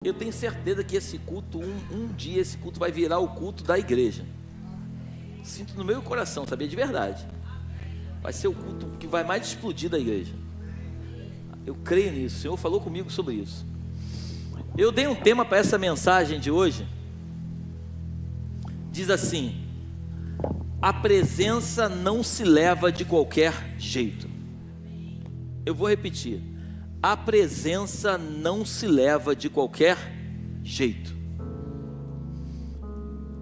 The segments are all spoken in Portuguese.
Eu tenho certeza que esse culto, um dia esse culto vai virar o culto da igreja. Sinto no meu coração, sabia, de verdade. Vai ser o culto que vai mais explodir da igreja. Eu creio nisso, o Senhor falou comigo sobre isso. Eu dei um tema para essa mensagem de hoje. Diz assim: a presença não se leva de qualquer jeito. Eu vou repetir: a presença não se leva de qualquer jeito.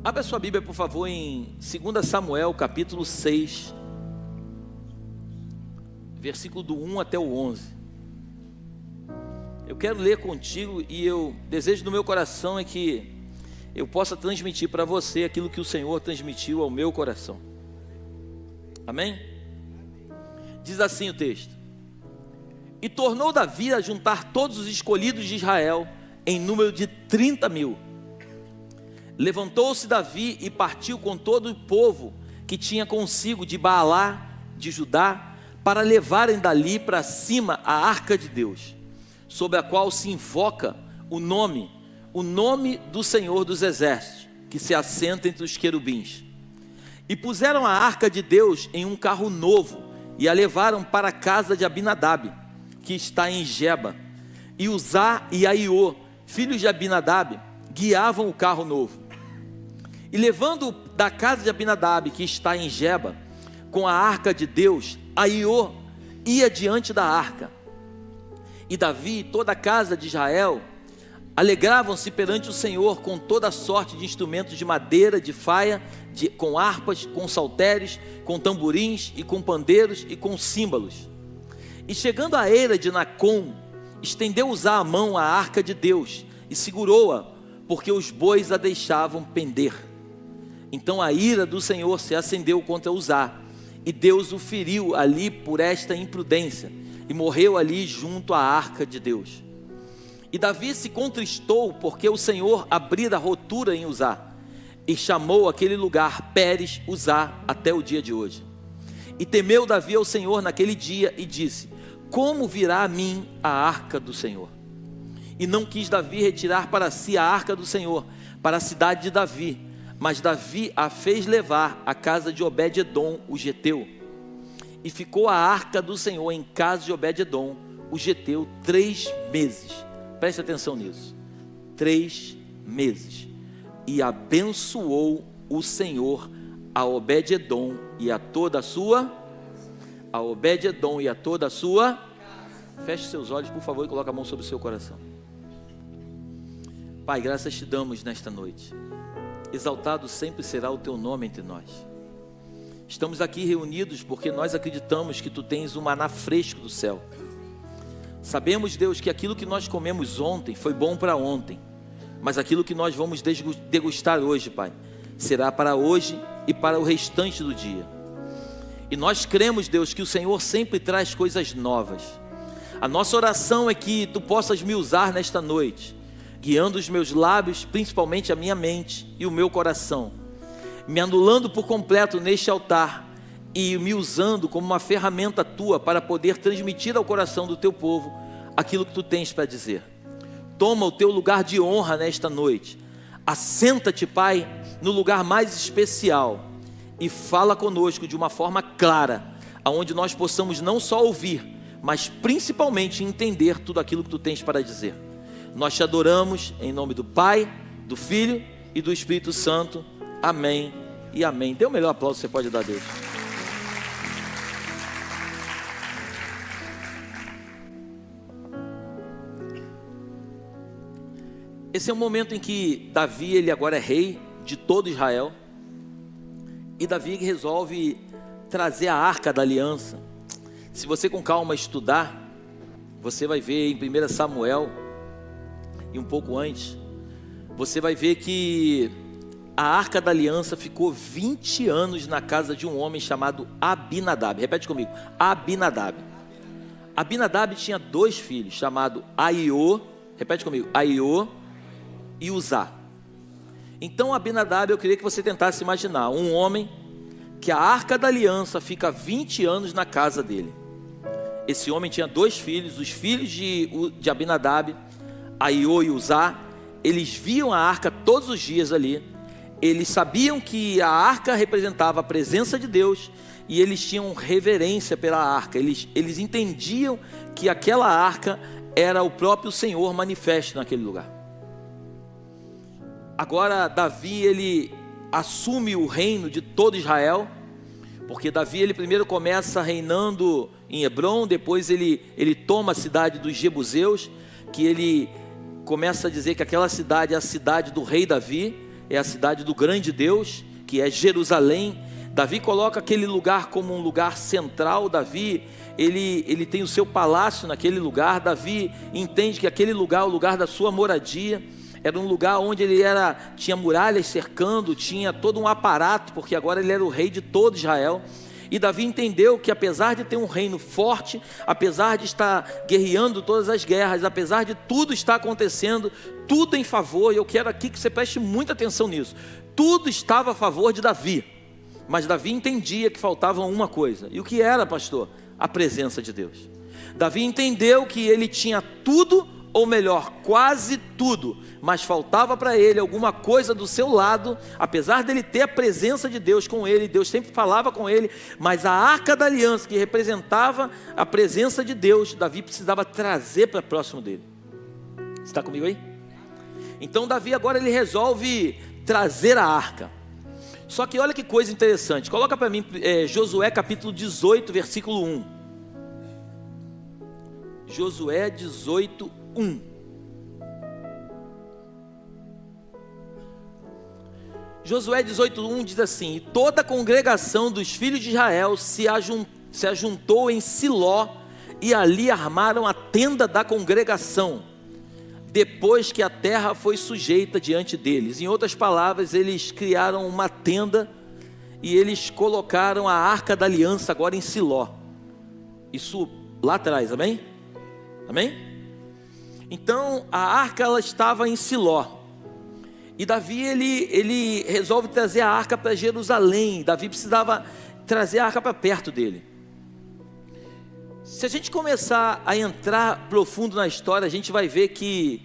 Abra sua Bíblia, por favor, em 2 Samuel, capítulo 6, versículo do 1 até o 11. Eu quero ler contigo e eu desejo no meu coração é que eu possa transmitir para você aquilo que o Senhor transmitiu ao meu coração. Amém? Diz assim o texto: e tornou Davi a juntar todos os escolhidos de Israel, em número de 30.000. Levantou-se Davi e partiu com todo o povo que tinha consigo de Baalá, de Judá, para levarem dali para cima a arca de Deus, sobre a qual se invoca o nome do Senhor dos Exércitos, que se assenta entre os querubins. E puseram a arca de Deus em um carro novo, e a levaram para a casa de Abinadab, que está em Geba. E Uzá e Aiô, filhos de Abinadab, guiavam o carro novo. E levando da casa de Abinadab, que está em Geba, com a arca de Deus, Aiô ia diante da arca. E Davi e toda a casa de Israel alegravam-se perante o Senhor com toda sorte de instrumentos de madeira, de faia, com harpas, com saltérios, com tamborins e com pandeiros e com símbolos. E chegando à eira de Nacon, estendeu Uzá a mão à arca de Deus e segurou-a, porque os bois a deixavam pender. Então a ira do Senhor se acendeu contra Uzá, e Deus o feriu ali por esta imprudência, e morreu ali junto à arca de Deus. E Davi se contristou, porque o Senhor abrira rotura em Uzá, e chamou aquele lugar Pérez Uzá até o dia de hoje. E temeu Davi ao Senhor naquele dia, e disse: como virá a mim a arca do Senhor? E não quis Davi retirar para si a arca do Senhor, para a cidade de Davi, mas Davi a fez levar à casa de Obed-edom, o geteu. E ficou a arca do Senhor em casa de Obed-edom, o geteu, 3 meses. Preste atenção nisso: 3 meses. E abençoou o Senhor a Obed-edom e a toda a sua... a Obed-edom e a toda a sua... Feche seus olhos, por favor, e coloque a mão sobre o seu coração. Pai, graças te damos nesta noite. Exaltado sempre será o teu nome entre nós. Estamos aqui reunidos porque nós acreditamos que tu tens o maná fresco do céu. Sabemos, Deus, que aquilo que nós comemos ontem foi bom para ontem, mas aquilo que nós vamos degustar hoje, Pai, será para hoje e para o restante do dia. E nós cremos, Deus, que o Senhor sempre traz coisas novas. A nossa oração é que tu possas me usar nesta noite, guiando os meus lábios, principalmente a minha mente e o meu coração, me anulando por completo neste altar e me usando como uma ferramenta tua para poder transmitir ao coração do teu povo aquilo que tu tens para dizer. Toma o teu lugar de honra nesta noite. Assenta-te, Pai, no lugar mais especial e fala conosco de uma forma clara, aonde nós possamos não só ouvir, mas principalmente entender tudo aquilo que tu tens para dizer. Nós te adoramos em nome do Pai, do Filho e do Espírito Santo. Amém e amém. Dê o melhor aplauso que você pode dar a Deus. Esse é um momento em que Davi, ele agora é rei de todo Israel. E Davi resolve trazer a arca da aliança. Se você com calma estudar, você vai ver em 1 Samuel, e um pouco antes, você vai ver que a arca da aliança ficou 20 anos na casa de um homem chamado Abinadab. Repete comigo: Abinadab. Abinadab tinha 2 filhos, chamados Aiô, repete comigo, Aiô e Uzá. Então Abinadab, eu queria que você tentasse imaginar um homem que a arca da aliança fica 20 anos na casa dele. Esse homem tinha 2 filhos, os filhos de Abinadab, Aiô e Uzá, eles viam a arca todos os dias ali, eles sabiam que a arca representava a presença de Deus, e eles tinham reverência pela arca, eles entendiam que aquela arca era o próprio Senhor manifesto naquele lugar. Agora Davi, ele assume o reino de todo Israel, porque Davi, ele primeiro começa reinando em Hebrom, depois ele toma a cidade dos Jebuseus, que ele começa a dizer que aquela cidade é a cidade do rei Davi, é a cidade do grande Deus, que é Jerusalém. Davi coloca aquele lugar como um lugar central. Davi, ele tem o seu palácio naquele lugar. Davi entende que aquele lugar é o lugar da sua moradia, era um lugar onde tinha muralhas cercando, tinha todo um aparato, porque agora ele era o rei de todo Israel. E Davi entendeu que apesar de ter um reino forte, apesar de estar guerreando todas as guerras, apesar de tudo estar acontecendo, tudo em favor, e eu quero aqui que você preste muita atenção nisso, tudo estava a favor de Davi, mas Davi entendia que faltava uma coisa. E o que era, pastor? A presença de Deus. Davi entendeu que ele tinha tudo, ou melhor, quase tudo, mas faltava para ele alguma coisa do seu lado. Apesar dele ter a presença de Deus com ele, Deus sempre falava com ele, mas a arca da aliança, que representava a presença de Deus, Davi precisava trazer para próximo dele. Você está comigo aí? Então Davi agora ele resolve trazer a arca. Só que olha que coisa interessante, coloca para mim Josué capítulo 18, versículo 1. Josué 18, 1. Josué 18:1 diz assim: e toda a congregação dos filhos de Israel se ajuntou em Siló, e ali armaram a tenda da congregação, depois que a terra foi sujeita diante deles. Em outras palavras, eles criaram uma tenda, e eles colocaram a arca da aliança agora em Siló. Isso lá atrás, amém? Amém? Então a arca, ela estava em Siló. E Davi, ele resolve trazer a arca para Jerusalém. Davi precisava trazer a arca para perto dele. Se a gente começar a entrar profundo na história, a gente vai ver que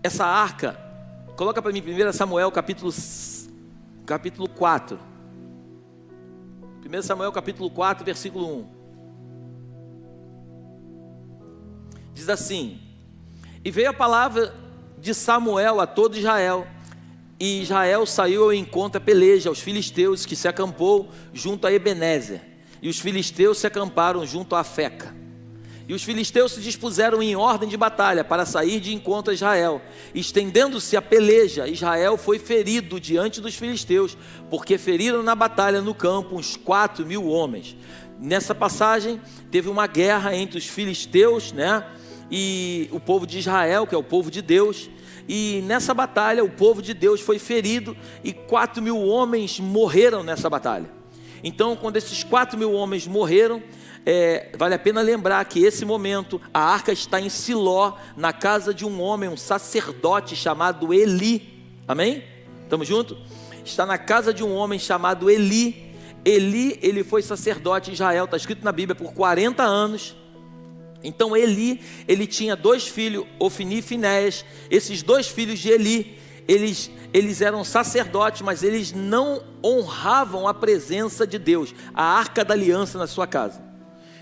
essa arca, coloca para mim 1 Samuel capítulo 4. 1 Samuel capítulo 4, versículo 1. Diz assim: e veio a palavra de Samuel a todo Israel, e Israel saiu ao encontro a peleja aos filisteus, que se acampou junto a Ebenezer, e os filisteus se acamparam junto a Afeca. E os filisteus se dispuseram em ordem de batalha para sair de encontro a Israel. Estendendo-se a peleja, Israel foi ferido diante dos filisteus, porque feriram na batalha no campo uns 4.000 homens. Nessa passagem teve uma guerra entre os filisteus, e o povo de Israel, que é o povo de Deus. E nessa batalha o povo de Deus foi ferido, e 4.000 homens morreram nessa batalha. Então, quando esses 4.000 homens morreram, vale a pena lembrar que esse momento a arca está em Siló, na casa de um homem, um sacerdote chamado Eli. Amém? Estamos juntos? Está na casa de um homem chamado Eli. Eli, ele foi sacerdote em Israel, está escrito na Bíblia, por 40 anos. Então Eli, ele tinha 2 filhos, Ofni e Finéias. Esses 2 filhos de Eli, eles eram sacerdotes, mas eles não honravam a presença de Deus, a arca da aliança na sua casa.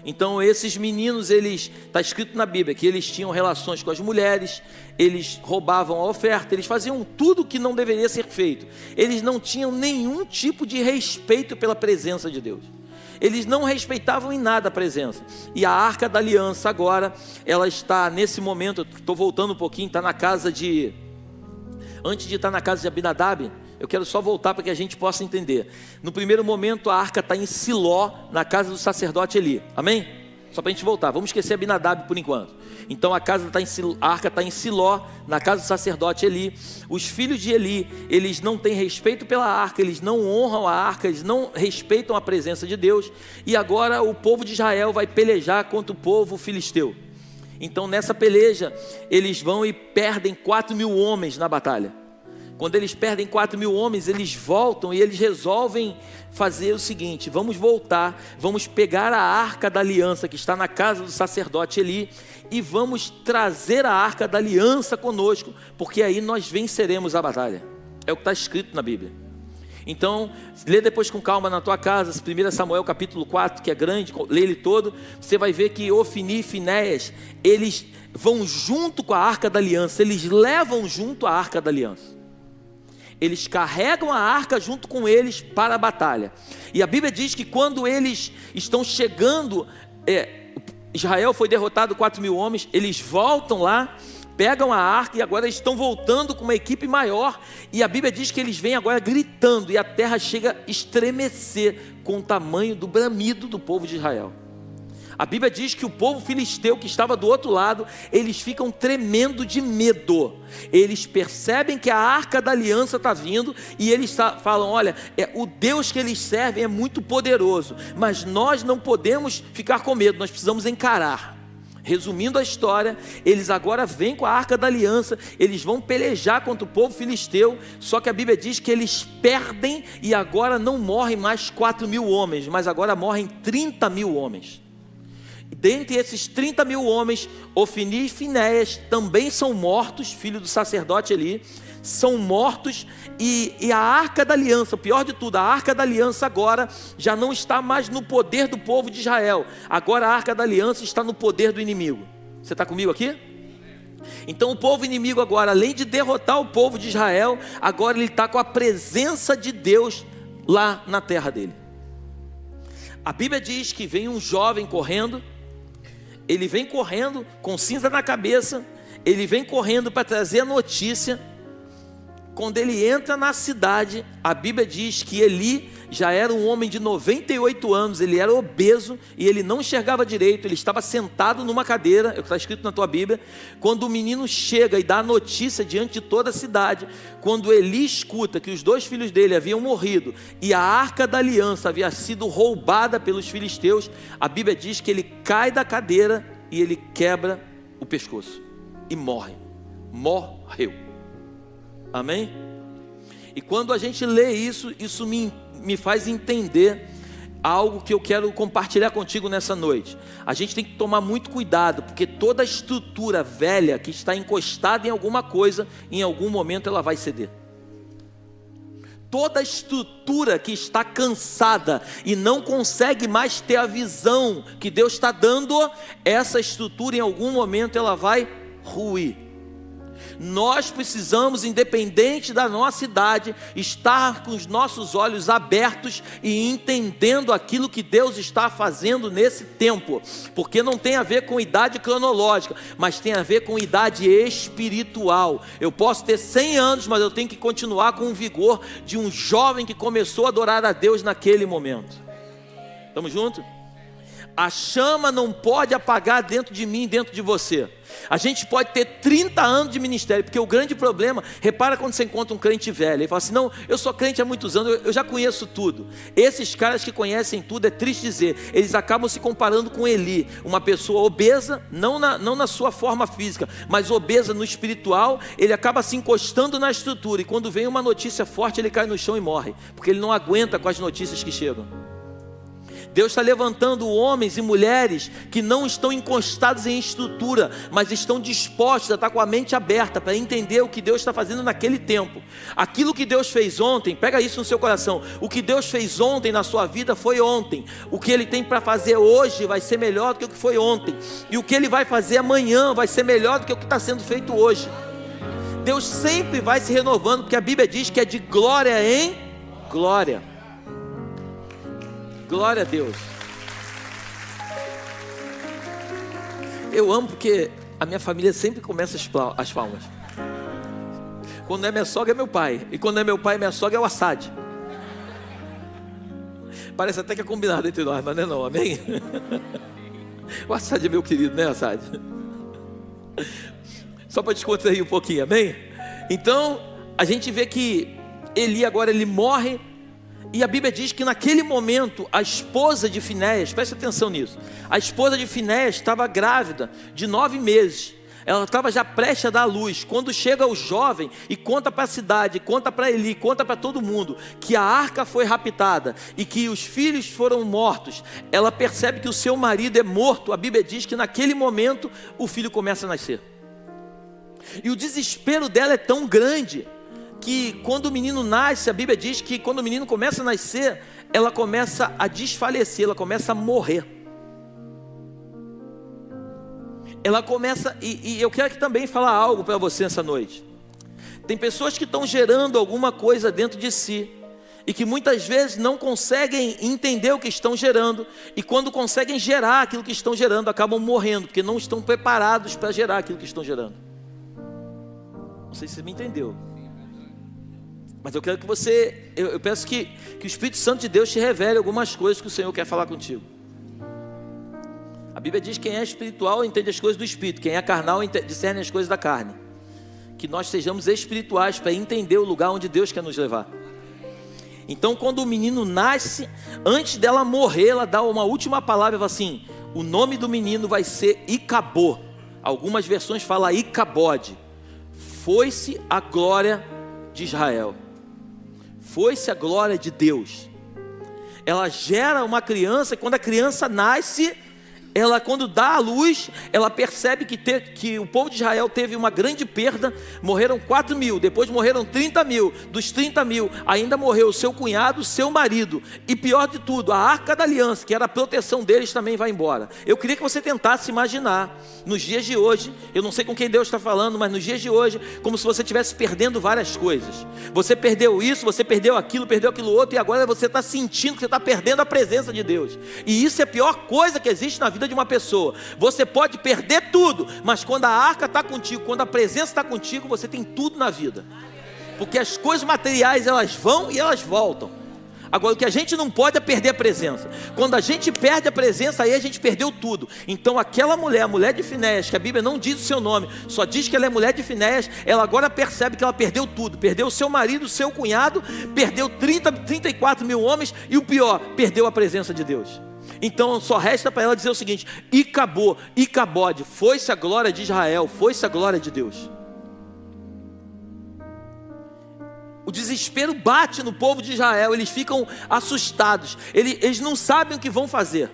Então esses meninos, está escrito na Bíblia que eles tinham relações com as mulheres, eles roubavam a oferta, eles faziam tudo que não deveria ser feito. Eles não tinham nenhum tipo de respeito pela presença de Deus. Eles não respeitavam em nada a presença. E a arca da aliança agora, ela está nesse momento, estou voltando um pouquinho, está na casa de... Antes de estar na casa de Abinadab, eu quero só voltar para que a gente possa entender. No primeiro momento a arca está em Siló, na casa do sacerdote Eli. Amém? Só para a gente voltar, vamos esquecer Abinadab por enquanto. Então a arca está em Siló, na casa do sacerdote Eli. Os filhos de Eli, eles não têm respeito pela arca, eles não honram a arca, eles não respeitam a presença de Deus. E agora o povo de Israel vai pelejar contra o povo filisteu. Então nessa peleja, eles vão e perdem 4.000 homens na batalha. Quando eles perdem 4.000 homens, eles voltam e eles resolvem fazer o seguinte: vamos voltar, vamos pegar a arca da aliança que está na casa do sacerdote Eli e vamos trazer a arca da aliança conosco, porque aí nós venceremos a batalha. É o que está escrito na Bíblia. Então, lê depois com calma na tua casa, 1 Samuel capítulo 4, que é grande, lê ele todo. Você vai ver que Ofni e Finéias, eles vão junto com a arca da aliança, eles levam junto a arca da aliança. Eles carregam a arca junto com eles para a batalha. E a Bíblia diz que quando eles estão chegando, Israel foi derrotado, 4.000 homens, eles voltam lá, pegam a arca e agora eles estão voltando com uma equipe maior. E a Bíblia diz que eles vêm agora gritando e a terra chega a estremecer com o tamanho do bramido do povo de Israel. A Bíblia diz que o povo filisteu que estava do outro lado, eles ficam tremendo de medo. Eles percebem que a arca da aliança está vindo e eles falam: olha, o Deus que eles servem é muito poderoso, mas nós não podemos ficar com medo, nós precisamos encarar. Resumindo a história, eles agora vêm com a arca da aliança, eles vão pelejar contra o povo filisteu, só que a Bíblia diz que eles perdem e agora não morrem mais 4.000 homens, mas agora morrem 30.000 homens. Dentre esses 30.000 homens, Ofni e Finéias também são mortos, filho do sacerdote Eli, são mortos, e a arca da aliança, o pior de tudo, a arca da aliança agora já não está mais no poder do povo de Israel, agora a arca da aliança está no poder do inimigo. Você está comigo aqui? Então o povo inimigo agora, além de derrotar o povo de Israel, agora ele está com a presença de Deus lá na terra dele. A Bíblia diz que vem um jovem correndo, ele vem correndo com cinza na cabeça, ele vem correndo para trazer a notícia. Quando ele entra na cidade, a Bíblia diz que Eli já era um homem de 98 anos, ele era obeso e ele não enxergava direito, ele estava sentado numa cadeira, é o que está escrito na tua Bíblia. Quando o menino chega e dá a notícia diante de toda a cidade, quando Eli escuta que os 2 filhos dele haviam morrido e a arca da aliança havia sido roubada pelos filisteus, a Bíblia diz que ele cai da cadeira e ele quebra o pescoço e morreu. Amém? E quando a gente lê isso, isso me faz entender algo que eu quero compartilhar contigo nessa noite. A gente tem que tomar muito cuidado, porque toda estrutura velha que está encostada em alguma coisa, em algum momento ela vai ceder. Toda estrutura que está cansada e não consegue mais ter a visão que Deus está dando, essa estrutura em algum momento ela vai ruir. Nós precisamos, independente da nossa idade, estar com os nossos olhos abertos e entendendo aquilo que Deus está fazendo nesse tempo, porque não tem a ver com idade cronológica, mas tem a ver com idade espiritual. Eu posso ter 100 anos, mas eu tenho que continuar com o vigor de um jovem que começou a adorar a Deus naquele momento. Estamos juntos? A chama não pode apagar dentro de mim, dentro de você. A gente pode ter 30 anos de ministério, porque o grande problema, repara quando você encontra um crente velho, ele fala assim: não, eu sou crente há muitos anos, eu já conheço tudo. Esses caras que conhecem tudo, é triste dizer, eles acabam se comparando com Eli, uma pessoa obesa, não na sua forma física, mas obesa no espiritual. Ele acaba se encostando na estrutura, e quando vem uma notícia forte, ele cai no chão e morre, porque ele não aguenta com as notícias que chegam. Deus está levantando homens e mulheres que não estão encostados em estrutura, mas estão dispostos a estar com a mente aberta para entender o que Deus está fazendo naquele tempo. Aquilo que Deus fez ontem, pega isso no seu coração, o que Deus fez ontem na sua vida foi ontem. O que Ele tem para fazer hoje vai ser melhor do que o que foi ontem, e o que Ele vai fazer amanhã vai ser melhor do que o que está sendo feito hoje. Deus sempre vai se renovando, porque a Bíblia diz que é de glória em glória. Glória a Deus. Eu amo porque a minha família sempre começa as palmas. Quando não é minha sogra é meu pai, e quando não é meu pai e minha sogra é o Assad. Parece até que é combinado entre nós, mas não é não, amém? O Assad é meu querido, né, Assad? Só para descontrair um pouquinho, amém? Então a gente vê que Eli agora ele morre. E a Bíblia diz que naquele momento a esposa de Finéias, preste atenção nisso, a esposa de Finéias estava grávida de 9 meses. Ela estava já prestes a dar à luz. Quando chega o jovem e conta para a cidade, conta para Eli, conta para todo mundo que a arca foi raptada e que os filhos foram mortos, ela percebe que o seu marido é morto. A Bíblia diz que naquele momento o filho começa a nascer. E o desespero dela é tão grande que quando o menino nasce, a Bíblia diz que quando o menino começa a nascer, ela começa a desfalecer, ela começa a morrer. Ela começa, e eu quero aqui também falar algo para você essa noite. Tem pessoas que estão gerando alguma coisa dentro de si e que muitas vezes não conseguem entender o que estão gerando, e quando conseguem gerar aquilo que estão gerando, acabam morrendo, porque não estão preparados para gerar aquilo que estão gerando. Não sei se você me entendeu, mas eu quero que você, eu peço que o Espírito Santo de Deus te revele algumas coisas que o Senhor quer falar contigo. A Bíblia diz que quem é espiritual entende as coisas do Espírito, quem é carnal discerne as coisas da carne. Que nós sejamos espirituais para entender o lugar onde Deus quer nos levar. Então quando o menino nasce, antes dela morrer, ela dá uma última palavra, ela fala assim: o nome do menino vai ser Icabô. Algumas versões falam Icabode. Foi-se a glória de Israel. Foi-se a glória de Deus. Ela gera uma criança, e quando a criança nasce, ela, quando dá à luz, ela percebe que o povo de Israel teve uma grande perda. Morreram 4.000, depois morreram 30.000. Dos 30.000 ainda morreu o seu cunhado, o seu marido, e pior de tudo, a arca da aliança, que era a proteção deles, também vai embora. Eu queria que você tentasse imaginar, nos dias de hoje, eu não sei com quem Deus está falando, mas nos dias de hoje, como se você estivesse perdendo várias coisas. Você perdeu isso, você perdeu aquilo outro, e agora você está sentindo que você está perdendo a presença de Deus. E isso é a pior coisa que existe na vida de uma pessoa. Você pode perder tudo, mas quando a arca está contigo, quando a presença está contigo, você tem tudo na vida. Porque as coisas materiais, elas vão e elas voltam. Agora, o que a gente não pode é perder a presença. Quando a gente perde a presença, aí a gente perdeu tudo. Então aquela mulher, a mulher de Finéias, que a Bíblia não diz o seu nome, só diz que ela é mulher de Finéias, ela agora percebe que ela perdeu tudo. Perdeu o seu marido, o seu cunhado, perdeu 34.000 homens, e o pior, perdeu a presença de Deus. Então só resta para ela dizer o seguinte: Icabô, Icabode, foi-se a glória de Israel, foi-se a glória de Deus. O desespero bate no povo de Israel, eles ficam assustados, eles não sabem o que vão fazer.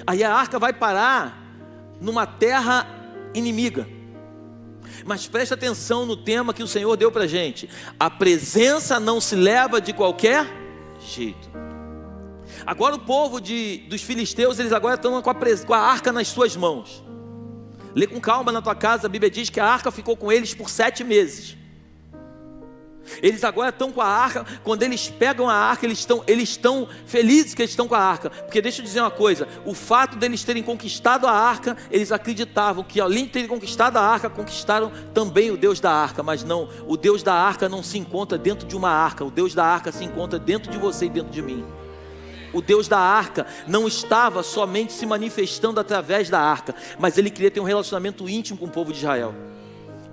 Aí a arca vai parar numa terra inimiga. Mas preste atenção no tema que o Senhor deu para a gente: a presença não se leva de qualquer jeito. Agora o povo dos filisteus, eles agora estão com a arca nas suas mãos. Lê com calma na tua casa, a Bíblia diz que a arca ficou com eles por 7 meses. Eles agora estão com a arca. Quando eles pegam a arca, eles estão felizes que eles estão com a arca. Porque deixa eu dizer uma coisa: o fato deles terem conquistado a arca, eles acreditavam que além de terem conquistado a arca, conquistaram também o Deus da arca. Mas não, o Deus da arca não se encontra dentro de uma arca. O Deus da arca se encontra dentro de você e dentro de mim. O Deus da arca não estava somente se manifestando através da arca, mas Ele queria ter um relacionamento íntimo com o povo de Israel.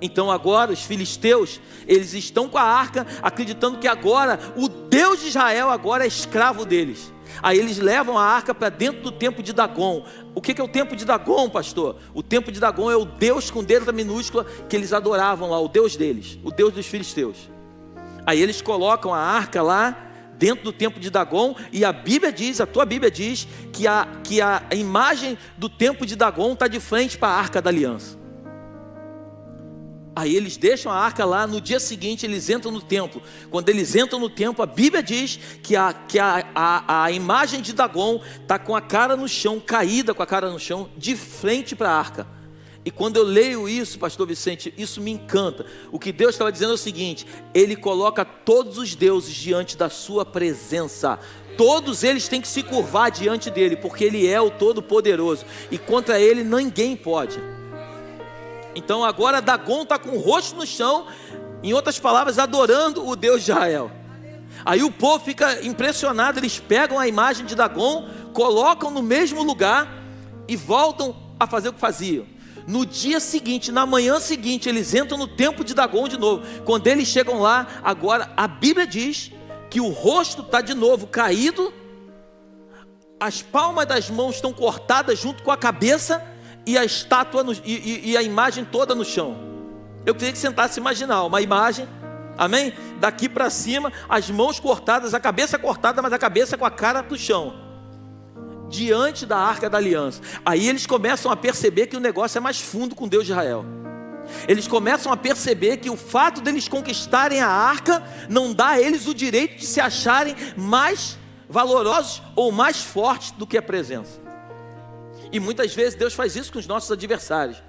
Então agora os filisteus, eles estão com a arca, acreditando que agora o Deus de Israel agora é escravo deles. Aí eles levam a arca para dentro do templo de Dagon. O que é o templo de Dagon, pastor? O templo de Dagon é o Deus com letra minúscula que eles adoravam lá, o Deus deles, o Deus dos filisteus. Aí eles colocam a arca lá dentro do templo de Dagon, e a Bíblia diz, a tua Bíblia diz, que a imagem do templo de Dagon está de frente para a arca da aliança. Aí eles deixam a arca lá, no dia seguinte eles entram no templo. Quando eles entram no templo, a Bíblia diz que a imagem de Dagon está com a cara no chão, caída com a cara no chão, de frente para a arca. E quando eu leio isso, pastor Vicente, isso me encanta. O que Deus estava dizendo é o seguinte: Ele coloca todos os deuses diante da sua presença. Todos eles têm que se curvar diante dele, porque Ele é o Todo-Poderoso, e contra Ele ninguém pode. Então agora Dagon está com o rosto no chão, em outras palavras, adorando o Deus de Israel. Aí o povo fica impressionado, eles pegam a imagem de Dagon, colocam no mesmo lugar e voltam a fazer o que faziam. No dia seguinte, na manhã seguinte, eles entram no templo de Dagon de novo. Quando eles chegam lá, agora a Bíblia diz que o rosto está de novo caído, as palmas das mãos estão cortadas junto com a cabeça, e a estátua e a imagem toda no chão. Eu queria que sentasse imaginar uma imagem, amém? Daqui para cima, as mãos cortadas, a cabeça cortada, mas a cabeça com a cara para o chão, diante da Arca da Aliança. Aí eles começam a perceber que o negócio é mais fundo com Deus de Israel. Eles começam a perceber que o fato deles conquistarem a arca não dá a eles o direito de se acharem mais valorosos ou mais fortes do que a presença. E muitas vezes Deus faz isso com os nossos adversários.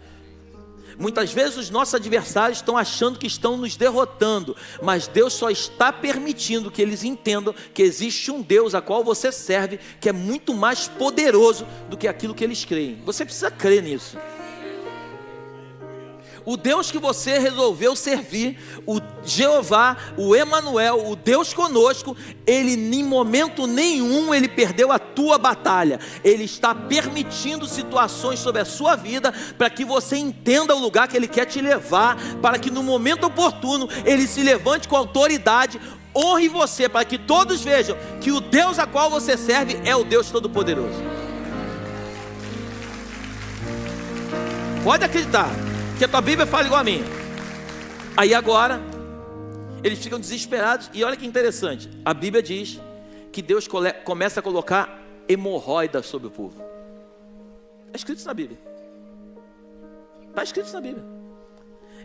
Muitas vezes os nossos adversários estão achando que estão nos derrotando, mas Deus só está permitindo que eles entendam que existe um Deus a qual você serve, que é muito mais poderoso do que aquilo que eles creem. Você precisa crer nisso. O Deus que você resolveu servir, o Jeová, o Emanuel, o Deus conosco, Ele em momento nenhum Ele perdeu a tua batalha. Ele está permitindo situações sobre a sua vida, para que você entenda o lugar que Ele quer te levar, para que no momento oportuno Ele se levante com autoridade, honre você, para que todos vejam que o Deus a qual você serve é o Deus Todo-Poderoso. Pode acreditar que a tua Bíblia fala igual a minha. Aí agora eles ficam desesperados. E olha que interessante, a Bíblia diz que Deus começa a colocar hemorroidas sobre o povo. Está escrito isso na Bíblia. Está escrito isso na Bíblia.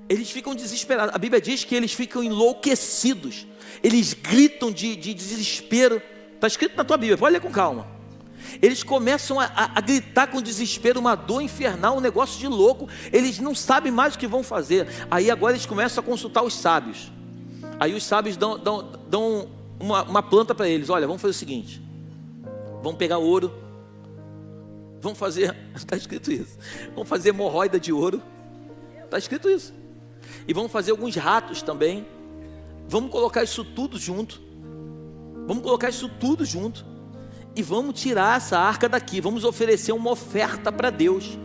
Eles ficam desesperados. A Bíblia diz que eles ficam enlouquecidos. Eles gritam de desespero. Está escrito na tua Bíblia, pode ler com calma. Eles começam a gritar com desespero, uma dor infernal, um negócio de louco. Eles não sabem mais o que vão fazer. Aí agora eles começam a consultar os sábios. Aí os sábios dão uma planta para eles. Olha, vamos fazer o seguinte: vamos pegar ouro, vamos fazer, está escrito isso, vamos fazer hemorroida de ouro, está escrito isso. E vamos fazer alguns ratos também. Vamos colocar isso tudo junto. E vamos tirar essa arca daqui. Vamos oferecer uma oferta para Deus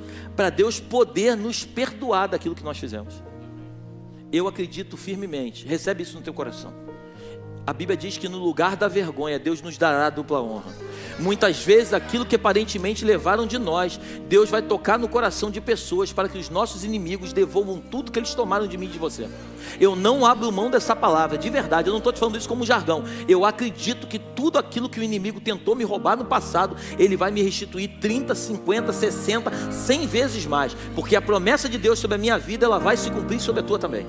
poder nos perdoar daquilo que nós fizemos. Eu acredito firmemente. Recebe isso no teu coração. A Bíblia diz que no lugar da vergonha Deus nos dará dupla honra. Muitas vezes aquilo que aparentemente levaram de nós, Deus vai tocar no coração de pessoas, para que os nossos inimigos devolvam tudo que eles tomaram de mim e de você. Eu não abro mão dessa palavra, de verdade. Eu não estou te falando isso como jargão. Eu acredito que tudo aquilo que o inimigo tentou me roubar no passado, ele vai me restituir 30, 50, 60, 100 vezes mais. Porque a promessa de Deus sobre a minha vida, ela vai se cumprir sobre a tua também.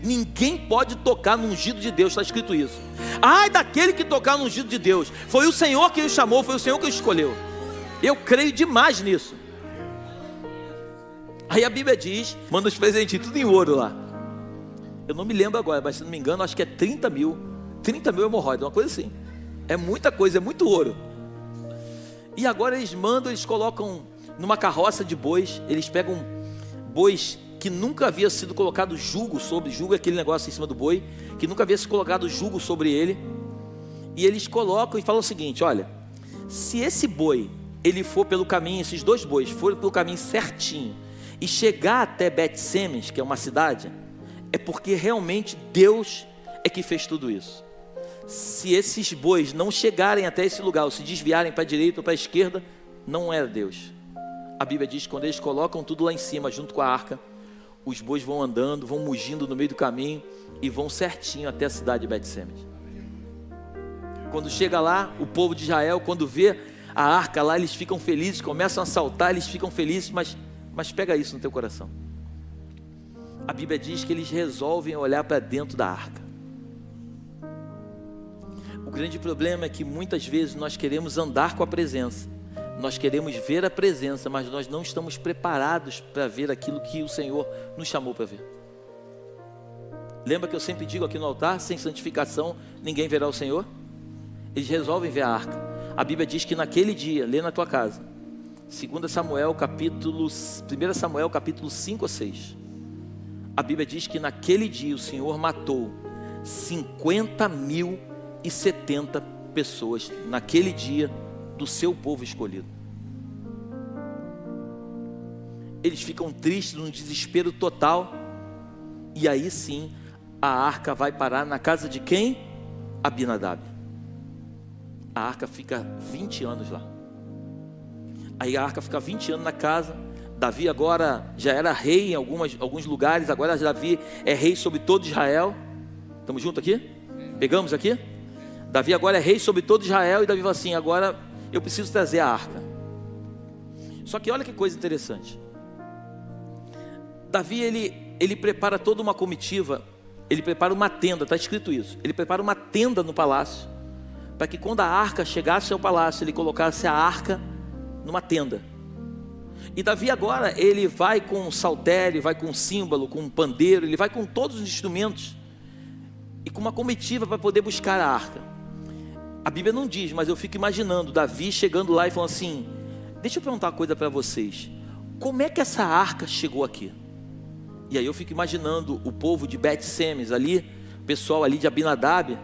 Ninguém pode tocar no ungido de Deus, está escrito isso. Ai daquele que tocar no ungido de Deus. Foi o Senhor quem o chamou, foi o Senhor que o escolheu. Eu creio demais nisso. Aí a Bíblia diz, manda os presentinhos, tudo em ouro lá. Eu não me lembro agora, mas se não me engano, acho que é 30 mil hemorroidas, uma coisa assim. É muita coisa, é muito ouro. E agora eles colocam numa carroça de bois. Eles pegam bois que nunca havia sido colocado jugo sobre. Jugo é aquele negócio em cima do boi, que nunca havia sido colocado jugo sobre ele. E eles colocam e falam o seguinte: olha, se esse boi, ele for pelo caminho, esses dois bois forem pelo caminho certinho, e chegar até Bet-Semes, que é uma cidade, é porque realmente Deus é que fez tudo isso. Se esses bois não chegarem até esse lugar, ou se desviarem para a direita ou para a esquerda, não é Deus. A Bíblia diz que quando eles colocam tudo lá em cima, junto com a arca, os bois vão andando, vão mugindo no meio do caminho e vão certinho até a cidade de Bet-Semes. Quando chega lá, o povo de Israel, quando vê a arca lá, eles ficam felizes, começam a saltar, eles ficam felizes, mas pega isso no teu coração. A Bíblia diz que eles resolvem olhar para dentro da arca. O grande problema é que muitas vezes nós queremos andar com a presença, nós queremos ver a presença, mas nós não estamos preparados para ver aquilo que o Senhor nos chamou para ver. Lembra que eu sempre digo aqui no altar: sem santificação ninguém verá o Senhor? Eles resolvem ver a arca. A Bíblia diz que naquele dia, lê na tua casa, 1 Samuel capítulo 5 ou 6. A Bíblia diz que naquele dia o Senhor matou 50.070 pessoas, naquele dia, do seu povo escolhido. Eles ficam tristes, num desespero total. E aí sim, a arca vai parar na casa de quem? Abinadab. A arca fica 20 anos lá. Aí a arca fica 20 anos na casa. Davi agora já era rei em alguns lugares, agora Davi é rei sobre todo Israel. Estamos juntos aqui? Pegamos aqui? Davi agora é rei sobre todo Israel, e Davi fala assim: agora eu preciso trazer a arca. Só que olha que coisa interessante. Davi ele prepara toda uma comitiva, ele prepara uma tenda, está escrito isso. Ele prepara uma tenda no palácio, para que quando a arca chegasse ao palácio, ele colocasse a arca numa tenda. E Davi agora, ele vai com um saltério, vai com um símbolo, com um pandeiro, ele vai com todos os instrumentos, e com uma comitiva para poder buscar a arca. A Bíblia não diz, mas eu fico imaginando Davi chegando lá e falando assim: deixa eu perguntar uma coisa para vocês, como é que essa arca chegou aqui? E aí eu fico imaginando o povo de Bet-Semes ali, o pessoal ali de Abinadab,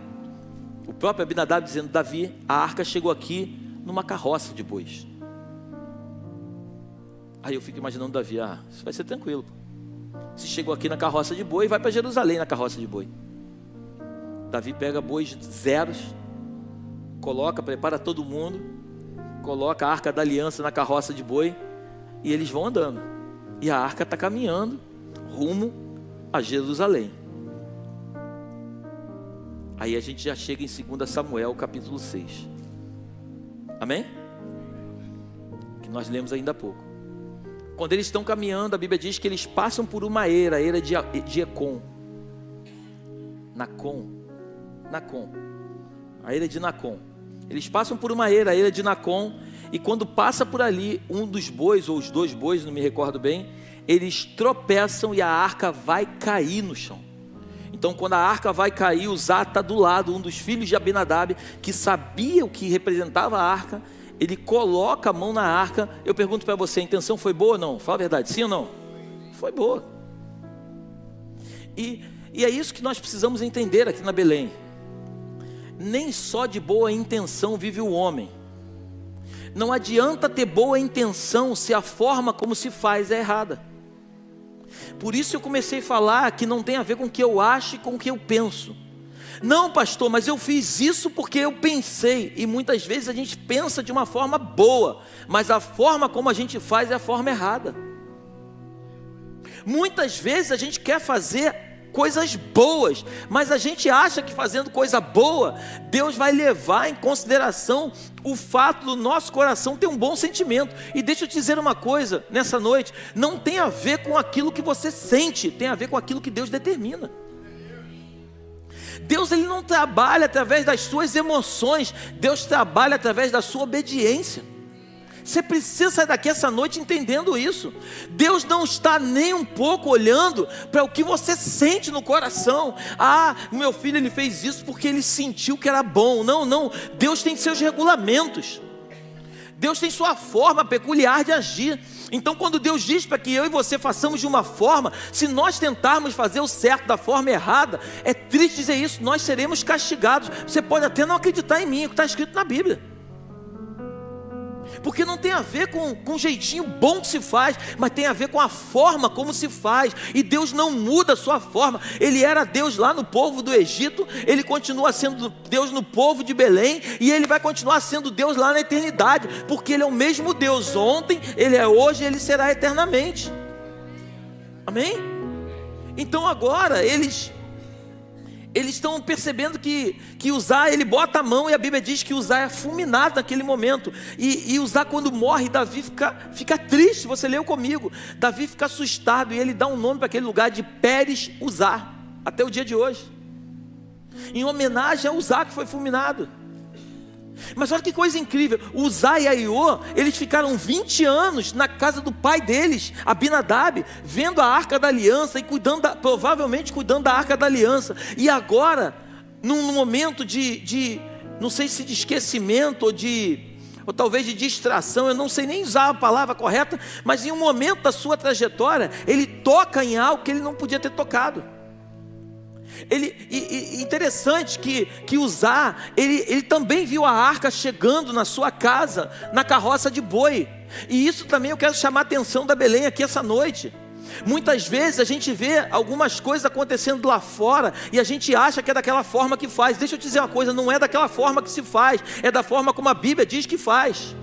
o próprio Abinadab dizendo: Davi, a arca chegou aqui numa carroça de bois. Aí eu fico imaginando Davi: isso vai ser tranquilo. Se chegou aqui na carroça de boi, vai para Jerusalém na carroça de boi. Davi pega bois zeros, coloca, prepara todo mundo, coloca a arca da aliança na carroça de boi, e eles vão andando. E a arca está caminhando rumo a Jerusalém. Aí a gente já chega em 2 Samuel capítulo 6. Amém? Que nós lemos ainda há pouco. Quando eles estão caminhando, a Bíblia diz que eles passam por uma eira, a eira de Ecom. Nacon. A eira de Nacon. Eles passam por uma eira, a eira de Nacon, e quando passa por ali, um dos bois, ou os dois bois, não me recordo bem, eles tropeçam e a arca vai cair no chão. Então quando a arca vai cair, Uzá está do lado, um dos filhos de Abinadab, que sabia o que representava a arca, ele coloca a mão na arca. Eu pergunto para você, a intenção foi boa ou não? Fala a verdade, sim ou não? Foi boa. E é isso que nós precisamos entender aqui na Belém. Nem só de boa intenção vive o homem. Não adianta ter boa intenção se a forma como se faz é errada. Por isso eu comecei a falar que não tem a ver com o que eu acho e com o que eu penso. Não, pastor, mas eu fiz isso porque eu pensei. E muitas vezes a gente pensa de uma forma boa, mas a forma como a gente faz é a forma errada. Muitas vezes a gente quer fazer coisas boas, mas a gente acha que fazendo coisa boa, Deus vai levar em consideração o fato do nosso coração ter um bom sentimento. E deixa eu te dizer uma coisa nessa noite: não tem a ver com aquilo que você sente, tem a ver com aquilo que Deus determina. Deus, ele não trabalha através das suas emoções, Deus trabalha através da sua obediência. Você precisa sair daqui essa noite entendendo isso. Deus não está nem um pouco olhando para o que você sente no coração. Meu filho, ele fez isso porque ele sentiu que era bom. Não, Deus tem seus regulamentos. Deus tem sua forma peculiar de agir. Então quando Deus diz para que eu e você façamos de uma forma, se nós tentarmos fazer o certo da forma errada, é triste dizer isso, nós seremos castigados. Você pode até não acreditar em mim, o que está escrito na Bíblia, porque não tem a ver com o jeitinho bom que se faz, mas tem a ver com a forma como se faz. E Deus não muda a sua forma. Ele era Deus lá no povo do Egito, ele continua sendo Deus no povo de Belém, e ele vai continuar sendo Deus lá na eternidade, porque ele é o mesmo Deus ontem, ele é hoje e ele será eternamente. Amém? Então agora eles estão percebendo que Uzá, ele bota a mão, e a Bíblia diz que Uzá é fulminado naquele momento. E Uzá, quando morre, Davi fica triste. Você leu comigo. Davi fica assustado, e ele dá um nome para aquele lugar de Pérez Uzá, até o dia de hoje, em homenagem a Uzá que foi fulminado. Mas olha que coisa incrível, Uzá e Aiô, eles ficaram 20 anos na casa do pai deles, Abinadab, vendo a arca da aliança e provavelmente cuidando da arca da aliança. E agora, num momento de não sei se de esquecimento ou talvez de distração, eu não sei nem usar a palavra correta, mas em um momento da sua trajetória, ele toca em algo que ele não podia ter tocado. Interessante que Uzá, ele também viu a arca chegando na sua casa, na carroça de boi. E isso também eu quero chamar a atenção da Belém aqui essa noite. Muitas vezes a gente vê algumas coisas acontecendo lá fora e a gente acha que é daquela forma que faz. Deixa eu te dizer uma coisa, não é daquela forma que se faz, é da forma como a Bíblia diz que faz.